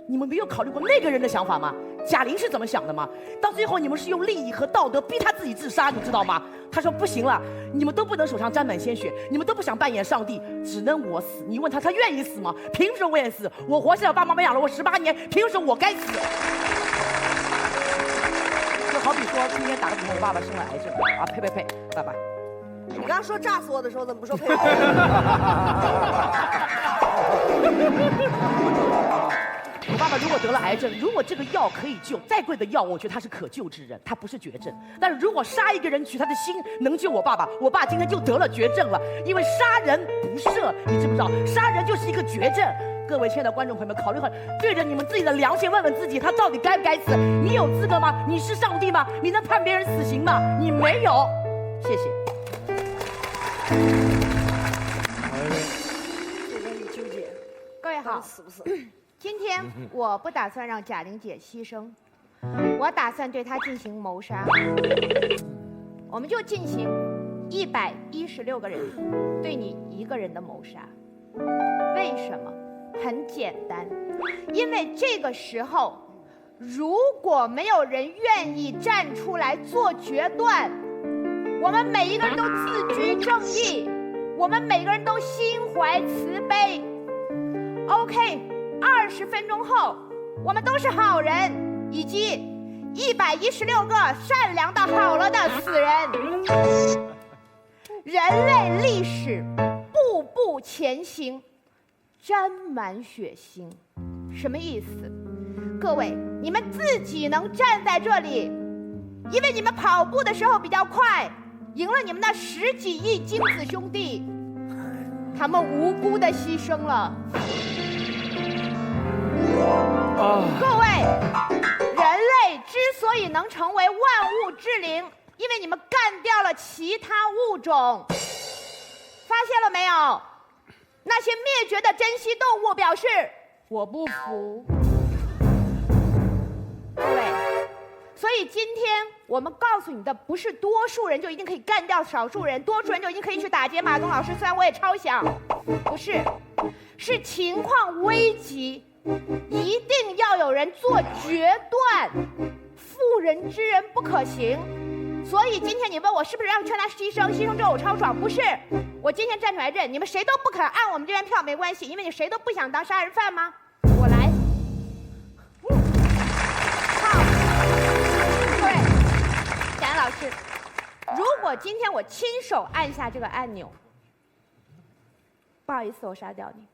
你们没有考虑过那个人的想法吗？贾玲是怎么想的吗？到最后你们是用利益和道德逼他自己自杀，你知道吗？他说不行了，你们都不能手上沾满鲜血，你们都不想扮演上帝，只能我死。你问他，他愿意死吗？凭什么我也死？我活下来，我爸妈养了我18年，凭什么我该死？就好比说，今天打个比方，我爸爸生了癌症啊，呸，爸爸。你刚刚说炸死我的时候，怎么不说呸？我爸爸如果得了癌症，如果这个药可以救，再贵的药，我觉得他是可救之人，他不是绝症。但是如果杀一个人取他的心，能救我爸爸，我爸今天就得了绝症了。因为杀人不赦，你知不知道？杀人就是一个绝症。各位亲爱的观众朋友们，考虑好，对着你们自己的良心问问自己，他到底该不该死？你有资格吗？你是上帝吗？你能判别人死刑吗？你没有。谢谢。各位到底死不死？今天我不打算让贾玲姐牺牲，我打算对她进行谋杀。我们就进行116个人对你一个人的谋杀。为什么？很简单，因为这个时候，如果没有人愿意站出来做决断，我们每一个人都自居正义，我们每个人都心怀慈悲。OK， 20分钟后，我们都是好人，以及116个善良的好了的死人。人类历史步步前行，沾满血腥。什么意思？各位，你们自己能站在这里，因为你们跑步的时候比较快，赢了你们那10几亿精子兄弟，他们无辜的牺牲了。各位，人类之所以能成为万物之灵，因为你们干掉了其他物种。发现了没有？那些灭绝的珍稀动物表示我不服。各位，所以今天我们告诉你的不是多数人就一定可以干掉少数人，多数人就一定可以去打劫马东老师，虽然我也超想，不是，是情况危急，一定要有人做决断，妇人之仁不可行。所以今天你问我是不是让他牺牲，牺牲之后我超爽？不是，我今天站出来认，你们谁都不肯按我们这边票没关系，因为你谁都不想当杀人犯吗？我来。好，各位，贾岩老师，如果今天我亲手按下这个按钮，不好意思，我杀掉你。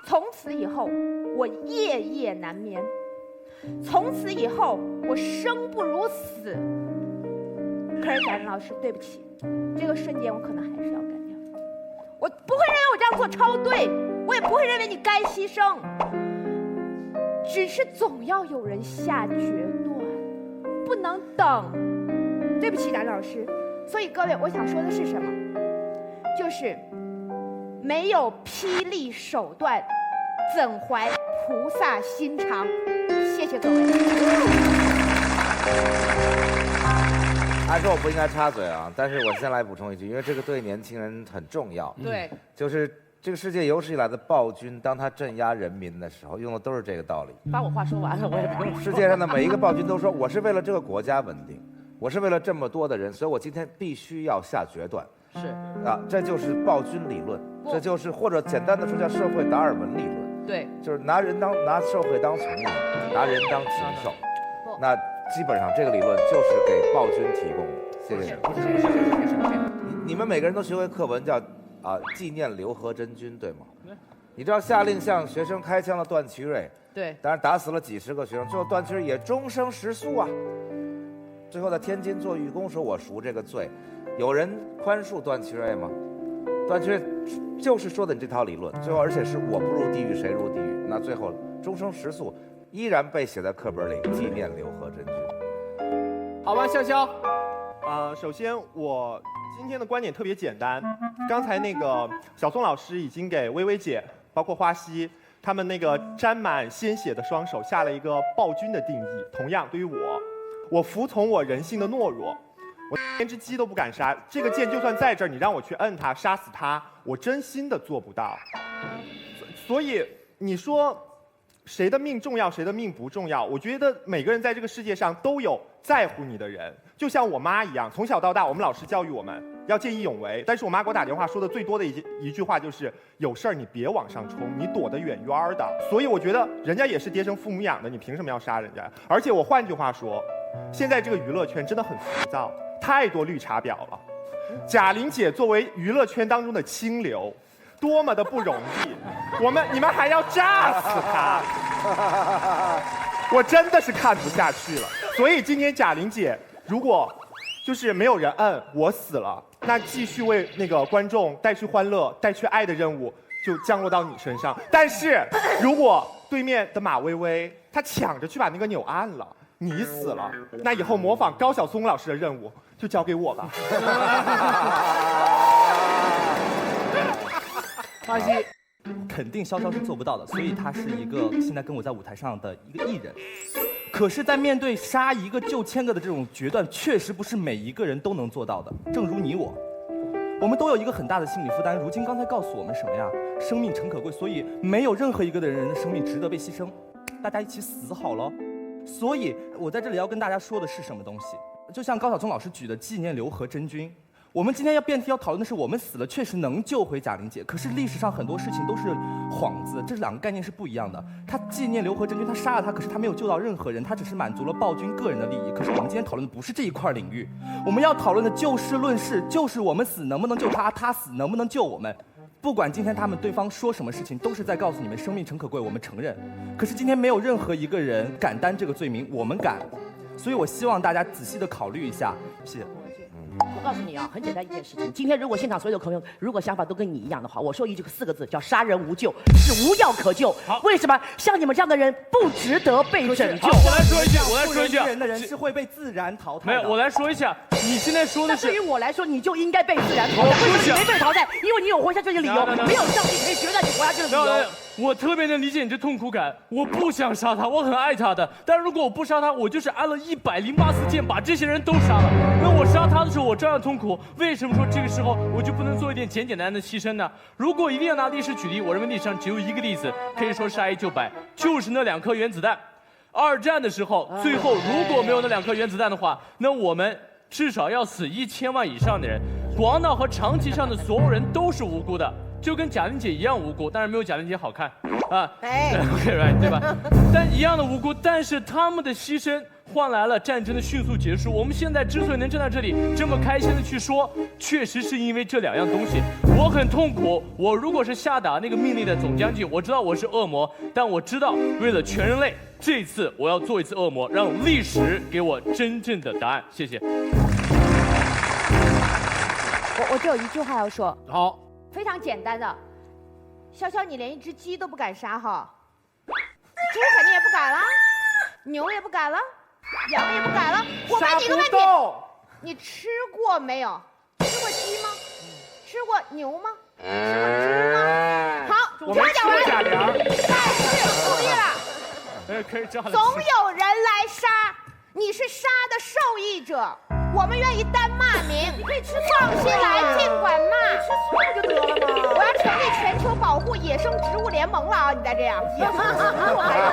从此以后，我夜夜难眠。从此以后，我生不如死。可是贾玲老师，对不起，这个瞬间我可能还是要干掉。我不会认为我这样做超对，我也不会认为你该牺牲。只是总要有人下决断，不能等。对不起，贾玲老师。所以各位，我想说的是什么？就是没有霹雳手段，怎怀菩萨心肠？谢谢各位。按说我不应该插嘴啊，但是我先来补充一句，因为这个对年轻人很重要。对，就是这个世界有史以来的暴君，当他镇压人民的时候，用的都是这个道理。把我话说完了，我也不用说。世界上的每一个暴君都说，我是为了这个国家稳定，我是为了这么多的人，所以我今天必须要下决断。是啊，这就是暴君理论，这就是或者简单的说叫社会达尔文理论。对，就是拿社会当丛林，拿人当禽兽。那基本上这个理论就是给暴君提供的。谢谢你。你们每个人都学会课文叫纪念刘和珍君，对吗？你知道下令向学生开枪的段祺瑞，对，当然打死了几十个学生，最后段祺瑞也终生食宿啊。最后在天津做狱工，说我赎这个罪，有人宽恕段祺瑞吗？段祺瑞就是说的你这套理论，最后而且是我不入地狱谁入地狱，那最后终生食宿依然被写在课本里，纪念刘和珍君。好吧，潇潇。首先我今天的观点特别简单，刚才那个小宋老师已经给薇薇姐，包括花溪，他们那个沾满鲜血的双手下了一个暴君的定义。同样，对于我服从我人性的懦弱，我连只鸡都不敢杀，这个剑就算在这儿，你让我去摁它，杀死它，我真心的做不到。所以你说谁的命重要，谁的命不重要？我觉得每个人在这个世界上都有在乎你的人，就像我妈一样，从小到大我们老师教育我们要见义勇为，但是我妈给我打电话说的最多的一句话就是有事儿你别往上冲，你躲得远远的。所以我觉得人家也是爹生父母养的，你凭什么要杀人家？而且我换句话说，现在这个娱乐圈真的很浮躁，太多绿茶婊了。贾玲姐作为娱乐圈当中的清流，多么的不容易，你们还要炸死她，我真的是看不下去了。所以今天贾玲姐如果就是没有人摁，我死了，那继续为那个观众带去欢乐、带去爱的任务就降落到你身上。但是如果对面的马薇薇她抢着去把那个钮按了，你死了，那以后模仿高晓松老师的任务就交给我吧。花溪，肯定潇潇是做不到的，所以他是一个现在跟我在舞台上的一个艺人。可是，在面对杀一个救千个的这种决断，确实不是每一个人都能做到的。正如你我们都有一个很大的心理负担。如今刚才告诉我们什么呀？生命诚可贵，所以没有任何一个人的生命值得被牺牲，大家一起死好了。所以我在这里要跟大家说的是什么东西？就像高晓松老师举的纪念刘和珍君，我们今天辩题要讨论的是，我们死了确实能救回贾玲姐，可是历史上很多事情都是幌子，这两个概念是不一样的。他纪念刘和珍君，他杀了他，可是他没有救到任何人，他只是满足了暴君个人的利益。可是我们今天讨论的不是这一块领域，我们要讨论的就事论事，就是我们死能不能救他，他死能不能救我们。不管今天他们对方说什么事情，都是在告诉你们生命诚可贵，我们承认。可是今天没有任何一个人敢担这个罪名，我们敢。所以我希望大家仔细的考虑一下，谢谢。我告诉你啊，很简单一件事情。今天如果现场所有的朋友如果想法都跟你一样的话，我说一句4个字，叫杀人无救，是无药可救。为什么？像你们这样的人不值得被拯救。我来说一下，人的人是会被自然淘汰的。没有，我来说一下，你现在说的是。对于我来说，你就应该被自然淘汰。为什么你没被淘汰？因为你有活下去的理由，没有上帝可以决断你活下去的理由。我特别能理解你的痛苦感，我不想杀他，我很爱他的。但如果我不杀他，我就是按了108次箭把这些人都杀了。那我杀他的时候，我照样痛苦。为什么说这个时候我就不能做一点简单的牺牲呢？如果一定要拿历史举例，我认为历史上只有一个例子可以说杀一救百，就是那2颗原子弹。2战的时候，最后如果没有那2颗原子弹的话，那我们至少要死1000万以上的人。广岛和长崎上的所有人都是无辜的。就跟贾玲姐一样无辜，当然没有贾玲姐好看啊。OK right 对吧？但一样的无辜，但是他们的牺牲换来了战争的迅速结束。我们现在之所以能站在这里这么开心的去说，确实是因为这2样东西。我很痛苦，我如果是下达那个命令的总将军，我知道我是恶魔，但我知道为了全人类，这次我要做一次恶魔，让历史给我真正的答案。谢谢。我只有一句话要说。好。非常简单的，潇潇，你连一只鸡都不敢杀哈，猪肯定也不敢了，牛也不敢了，羊也不敢了。我问你一个问题，你吃过没有？吃过鸡吗？吃过牛吗？吃过猪吗？好，我们讲完。贾粮。但是注意了，可以这样。总有人来杀，你是杀的受益者。我们愿意单骂名，你可以吃放心来，尽管骂，吃素不就得了吗？我要成立全球保护野生植物联盟了啊！你再这样，野生植物还有，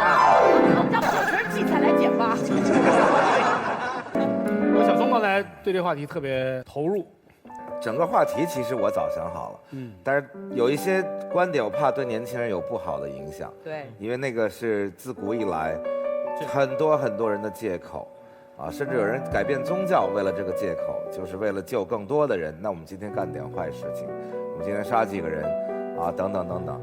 让小陈记才来剪吧。小松刚才对这话题特别投入。整个话题其实我早想好了，但是有一些观点我怕对年轻人有不好的影响，对，因为那个是自古以来很多人的借口。甚至有人改变宗教，为了这个借口，就是为了救更多的人。那我们今天干点坏事情，我们今天杀几个人，等等等等。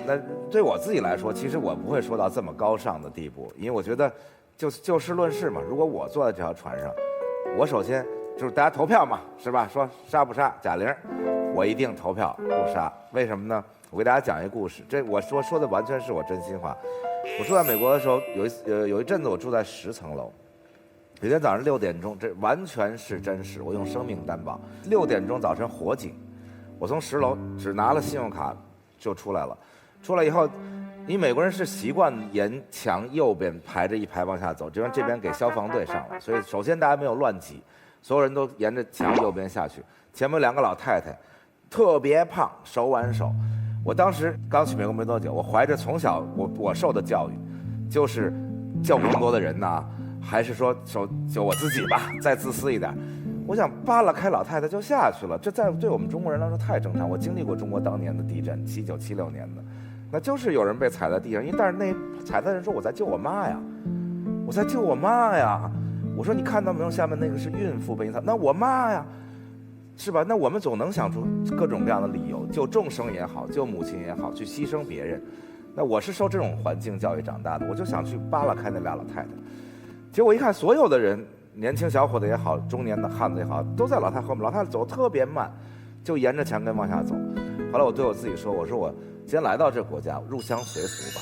那对我自己来说，其实我不会说到这么高尚的地步，因为我觉得就事论事嘛。如果我坐在这条船上，我首先就是大家投票嘛，是吧？说杀不杀贾玲，我一定投票不杀。为什么呢？我给大家讲一个故事，这我说的完全是我真心话。我住在美国的时候，有一阵子我住在10层楼。有天早上6点钟，这完全是真实，我用生命担保。6点钟早晨火警，我从10楼只拿了信用卡就出来了。出来以后，因为美国人是习惯沿墙右边排着一排往下走，这边给消防队上来，所以首先大家没有乱挤，所有人都沿着墙右边下去。前面有2个老太太，特别胖，手挽手。我当时刚去美国没多久，我怀着从小我受的教育，就是救更多的人呐。还是说就我自己吧，再自私一点。我想扒拉开老太太就下去了，这对我们中国人来说太正常。我经历过中国当年的地震，79、76年的，那就是有人被踩在地上，但是那踩在人说我在救我妈呀，我在救我妈呀。我说你看到没有，下面那个是孕妇被你踩，那我妈呀，是吧？那我们总能想出各种各样的理由，救众生也好，救母亲也好，去牺牲别人。那我是受这种环境教育长大的，我就想去扒拉开那俩老太太。结果一看，所有的人，年轻小伙子也好，中年的汉子也好，都在老太太后面。老太太走特别慢，就沿着墙根往下走。后来我对我自己说：“我说我既然来到这国家，入乡随俗吧，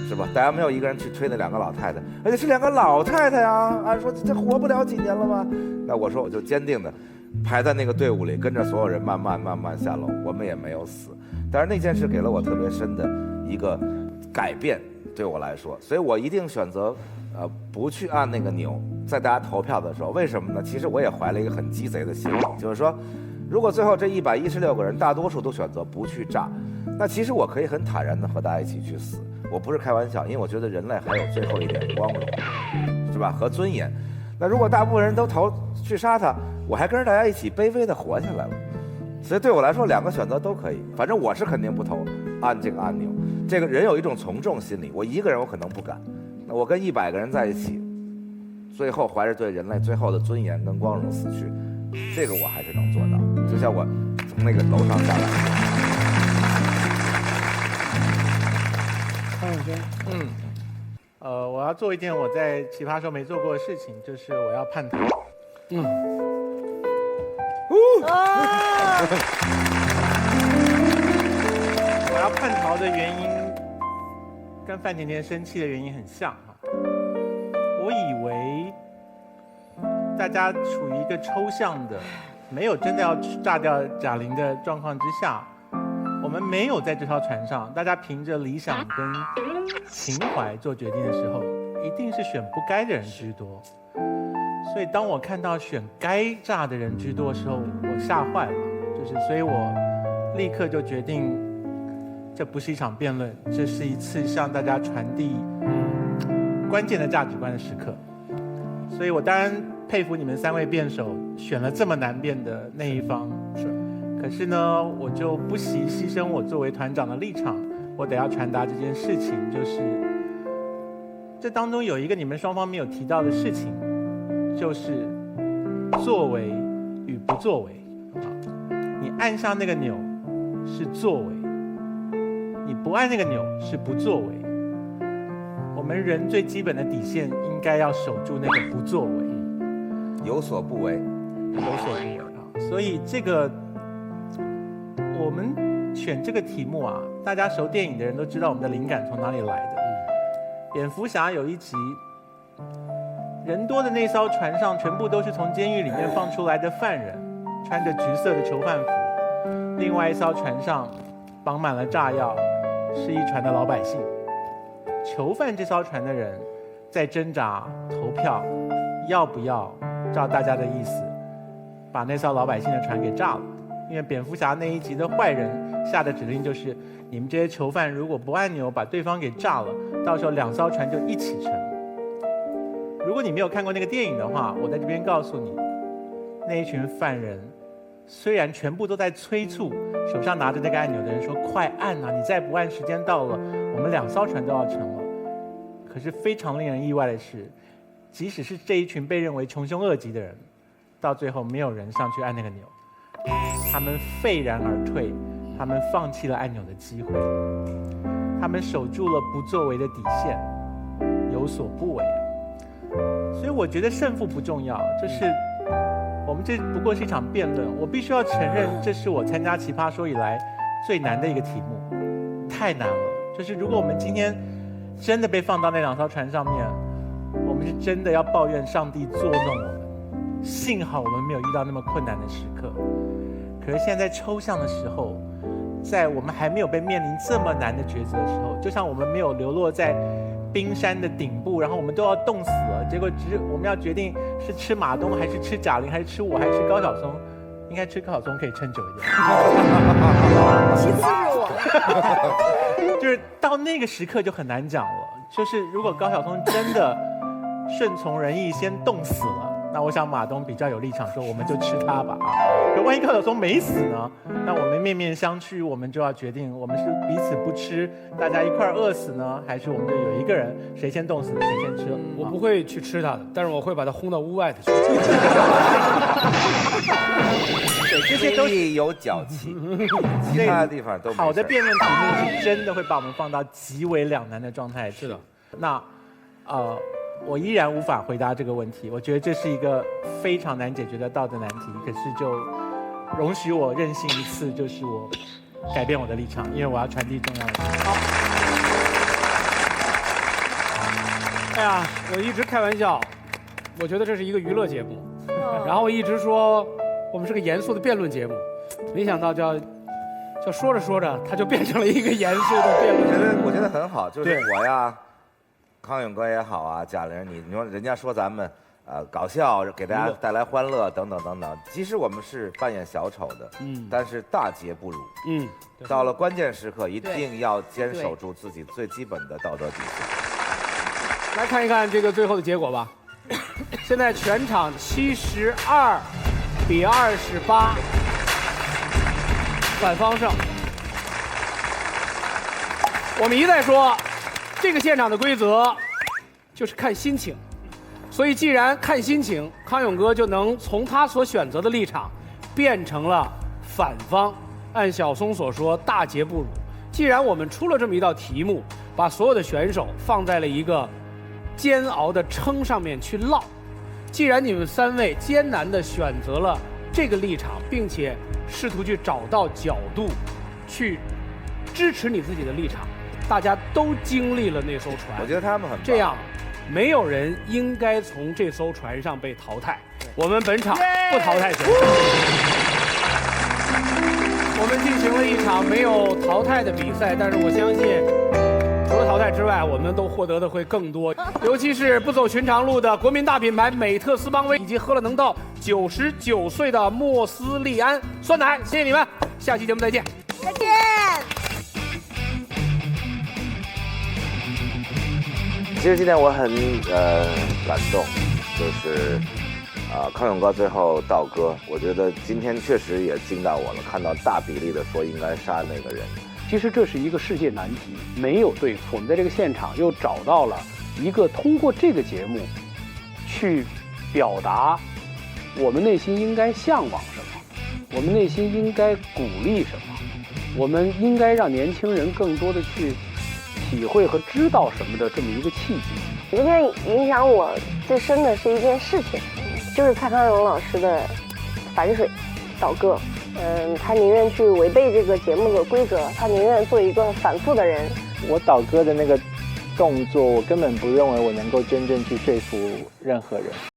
是吧？大家没有一个人去推那2个老太太，而且是2个老太太啊！按说这活不了几年了吧？那我说我就坚定的排在那个队伍里，跟着所有人慢慢下楼，我们也没有死。但是那件事给了我特别深的一个改变，对我来说，所以我一定选择不去按那个钮。在大家投票的时候，为什么呢？其实我也怀了一个很鸡贼的心理，就是说，如果最后这116个人大多数都选择不去炸，那其实我可以很坦然的和大家一起去死。我不是开玩笑，因为我觉得人类还有最后一点光荣，是吧？和尊严。那如果大部分人都投去杀他，我还跟着大家一起卑微的活下来了。所以对我来说，两个选择都可以，反正我是肯定不投按这个按钮。这个人有一种从众心理，我一个人我可能不敢，那我跟100个人在一起，最后怀着对人类最后的尊严跟光荣死去，这个我还是能做到。就像我从那个楼上下来。我要做一件我在奇葩说没做过的事情，就是我要叛逃。我要叛逃的原因跟范甜甜生气的原因很像哈。我以为大家处于一个抽象的，没有真的要炸掉贾玲的状况之下，我们没有在这条船上，大家凭着理想跟情怀做决定的时候，一定是选不该的人居多。所以当我看到选该炸的人居多的时候，我吓坏了，所以我立刻就决定，这不是一场辩论，这是一次向大家传递关键的价值观的时刻。所以我当然佩服你们3位辩手选了这么难辩的那一方，可是呢，我就不惜牺牲我作为团长的立场，我得要传达这件事情，就是这当中有一个你们双方没有提到的事情，就是作为与不作为。你按下那个钮是作为，你不按那个钮是不作为。我们人最基本的底线应该要守住那个不作为，有所不为，有所不为啊。所以这个我们选这个题目啊，大家熟电影的人都知道我们的灵感从哪里来的。蝙蝠侠有一集，人多的那艘船上全部都是从监狱里面放出来的犯人，穿着橘色的囚犯服。另外一艘船上绑满了炸药，是一船的老百姓。囚犯这艘船的人在挣扎投票，要不要照大家的意思把那艘老百姓的船给炸了。因为蝙蝠侠那一集的坏人下的指令就是，你们这些囚犯如果不按钮把对方给炸了，到时候2艘船就一起沉。如果你没有看过那个电影的话，我在这边告诉你，那一群犯人虽然全部都在催促手上拿着那个按钮的人说快按啊，你再不按时间到了我们2艘船都要沉了。可是非常令人意外的是，即使是这一群被认为穷凶恶极的人，到最后没有人上去按那个钮，他们废然而退，他们放弃了按钮的机会，他们守住了不作为的底线，有所不为。所以我觉得胜负不重要，就是我们这不过是一场辩论。我必须要承认，这是我参加奇葩说以来最难的一个题目，太难了。就是如果我们今天真的被放到那2艘船上面，我们是真的要抱怨上帝作弄我们。幸好我们没有遇到那么困难的时刻。可是现在在抽象的时候，在我们还没有被面临这么难的抉择的时候，就像我们没有流落在冰山的顶部，然后我们都要冻死了，结果我们要决定是吃马东还是吃贾玲还是吃我还是吃高晓松，应该吃高晓松可以撑久一点。其次是我，就是到那个时刻就很难讲了。就是如果高晓松真的顺从人意先冻死了，那我想马东比较有立场说我们就吃他吧啊。可万一高晓松没死呢？那我们面面相觑，我们就要决定我们是彼此不吃，大家一块儿饿死呢，还是我们就有一个人谁先冻死谁先吃？我不会去吃他的，但是我会把他轰到屋外头去。对，这些都是有脚气，其他的地方都没事。好的辩论题目是真的会把我们放到极为两难的状态。是的，那我依然无法回答这个问题。我觉得这是一个非常难解决的道德难题。可是就容许我任性一次，就是我改变我的立场，因为我要传递重要的信息。好。哎呀，我一直开玩笑，我觉得这是一个娱乐节目，然后我一直说，我们是个严肃的辩论节目，没想到就说着说着，它就变成了一个严肃的辩论节目。我觉得很好，就是我呀，康永哥也好啊，贾玲，你说人家说咱们搞笑，给大家带来欢乐等等等等，即使我们是扮演小丑的，但是大节不辱，到了关键时刻一定要坚守住自己最基本的道德底线。来看一看这个最后的结果吧。现在全场72比28，反方胜。我们一再说，这个现场的规则就是看心情，所以既然看心情，康永哥就能从他所选择的立场变成了反方。按小松所说，大节不辱。既然我们出了这么一道题目，把所有的选手放在了一个煎熬的称上面去烙。既然你们3位艰难地选择了这个立场，并且试图去找到角度，去支持你自己的立场，大家都经历了那艘船。我觉得他们很棒。这样，没有人应该从这艘船上被淘汰。我们本场不淘汰选手。我们进行了一场没有淘汰的比赛，但是我相信，除了淘汰之外，我们都获得的会更多。尤其是不走寻常路的国民大品牌美特斯邦威，以及喝了能到99岁的莫斯利安酸奶，谢谢你们，下期节目再见。再见。其实今天我很感动，就是康永哥最后倒戈，我觉得今天确实也惊到我了，看到大比例的说应该杀那个人。其实这是一个世界难题，没有对错。我们在这个现场又找到了一个通过这个节目去表达我们内心应该向往什么，我们内心应该鼓励什么，我们应该让年轻人更多的去体会和知道什么的这么一个契机。今天影响我最深的是一件事情，就是蔡康永老师的反水倒戈。他宁愿去违背这个节目的规则，他宁愿做一个反复的人。我倒戈的那个动作，我根本不认为我能够真正去说服任何人。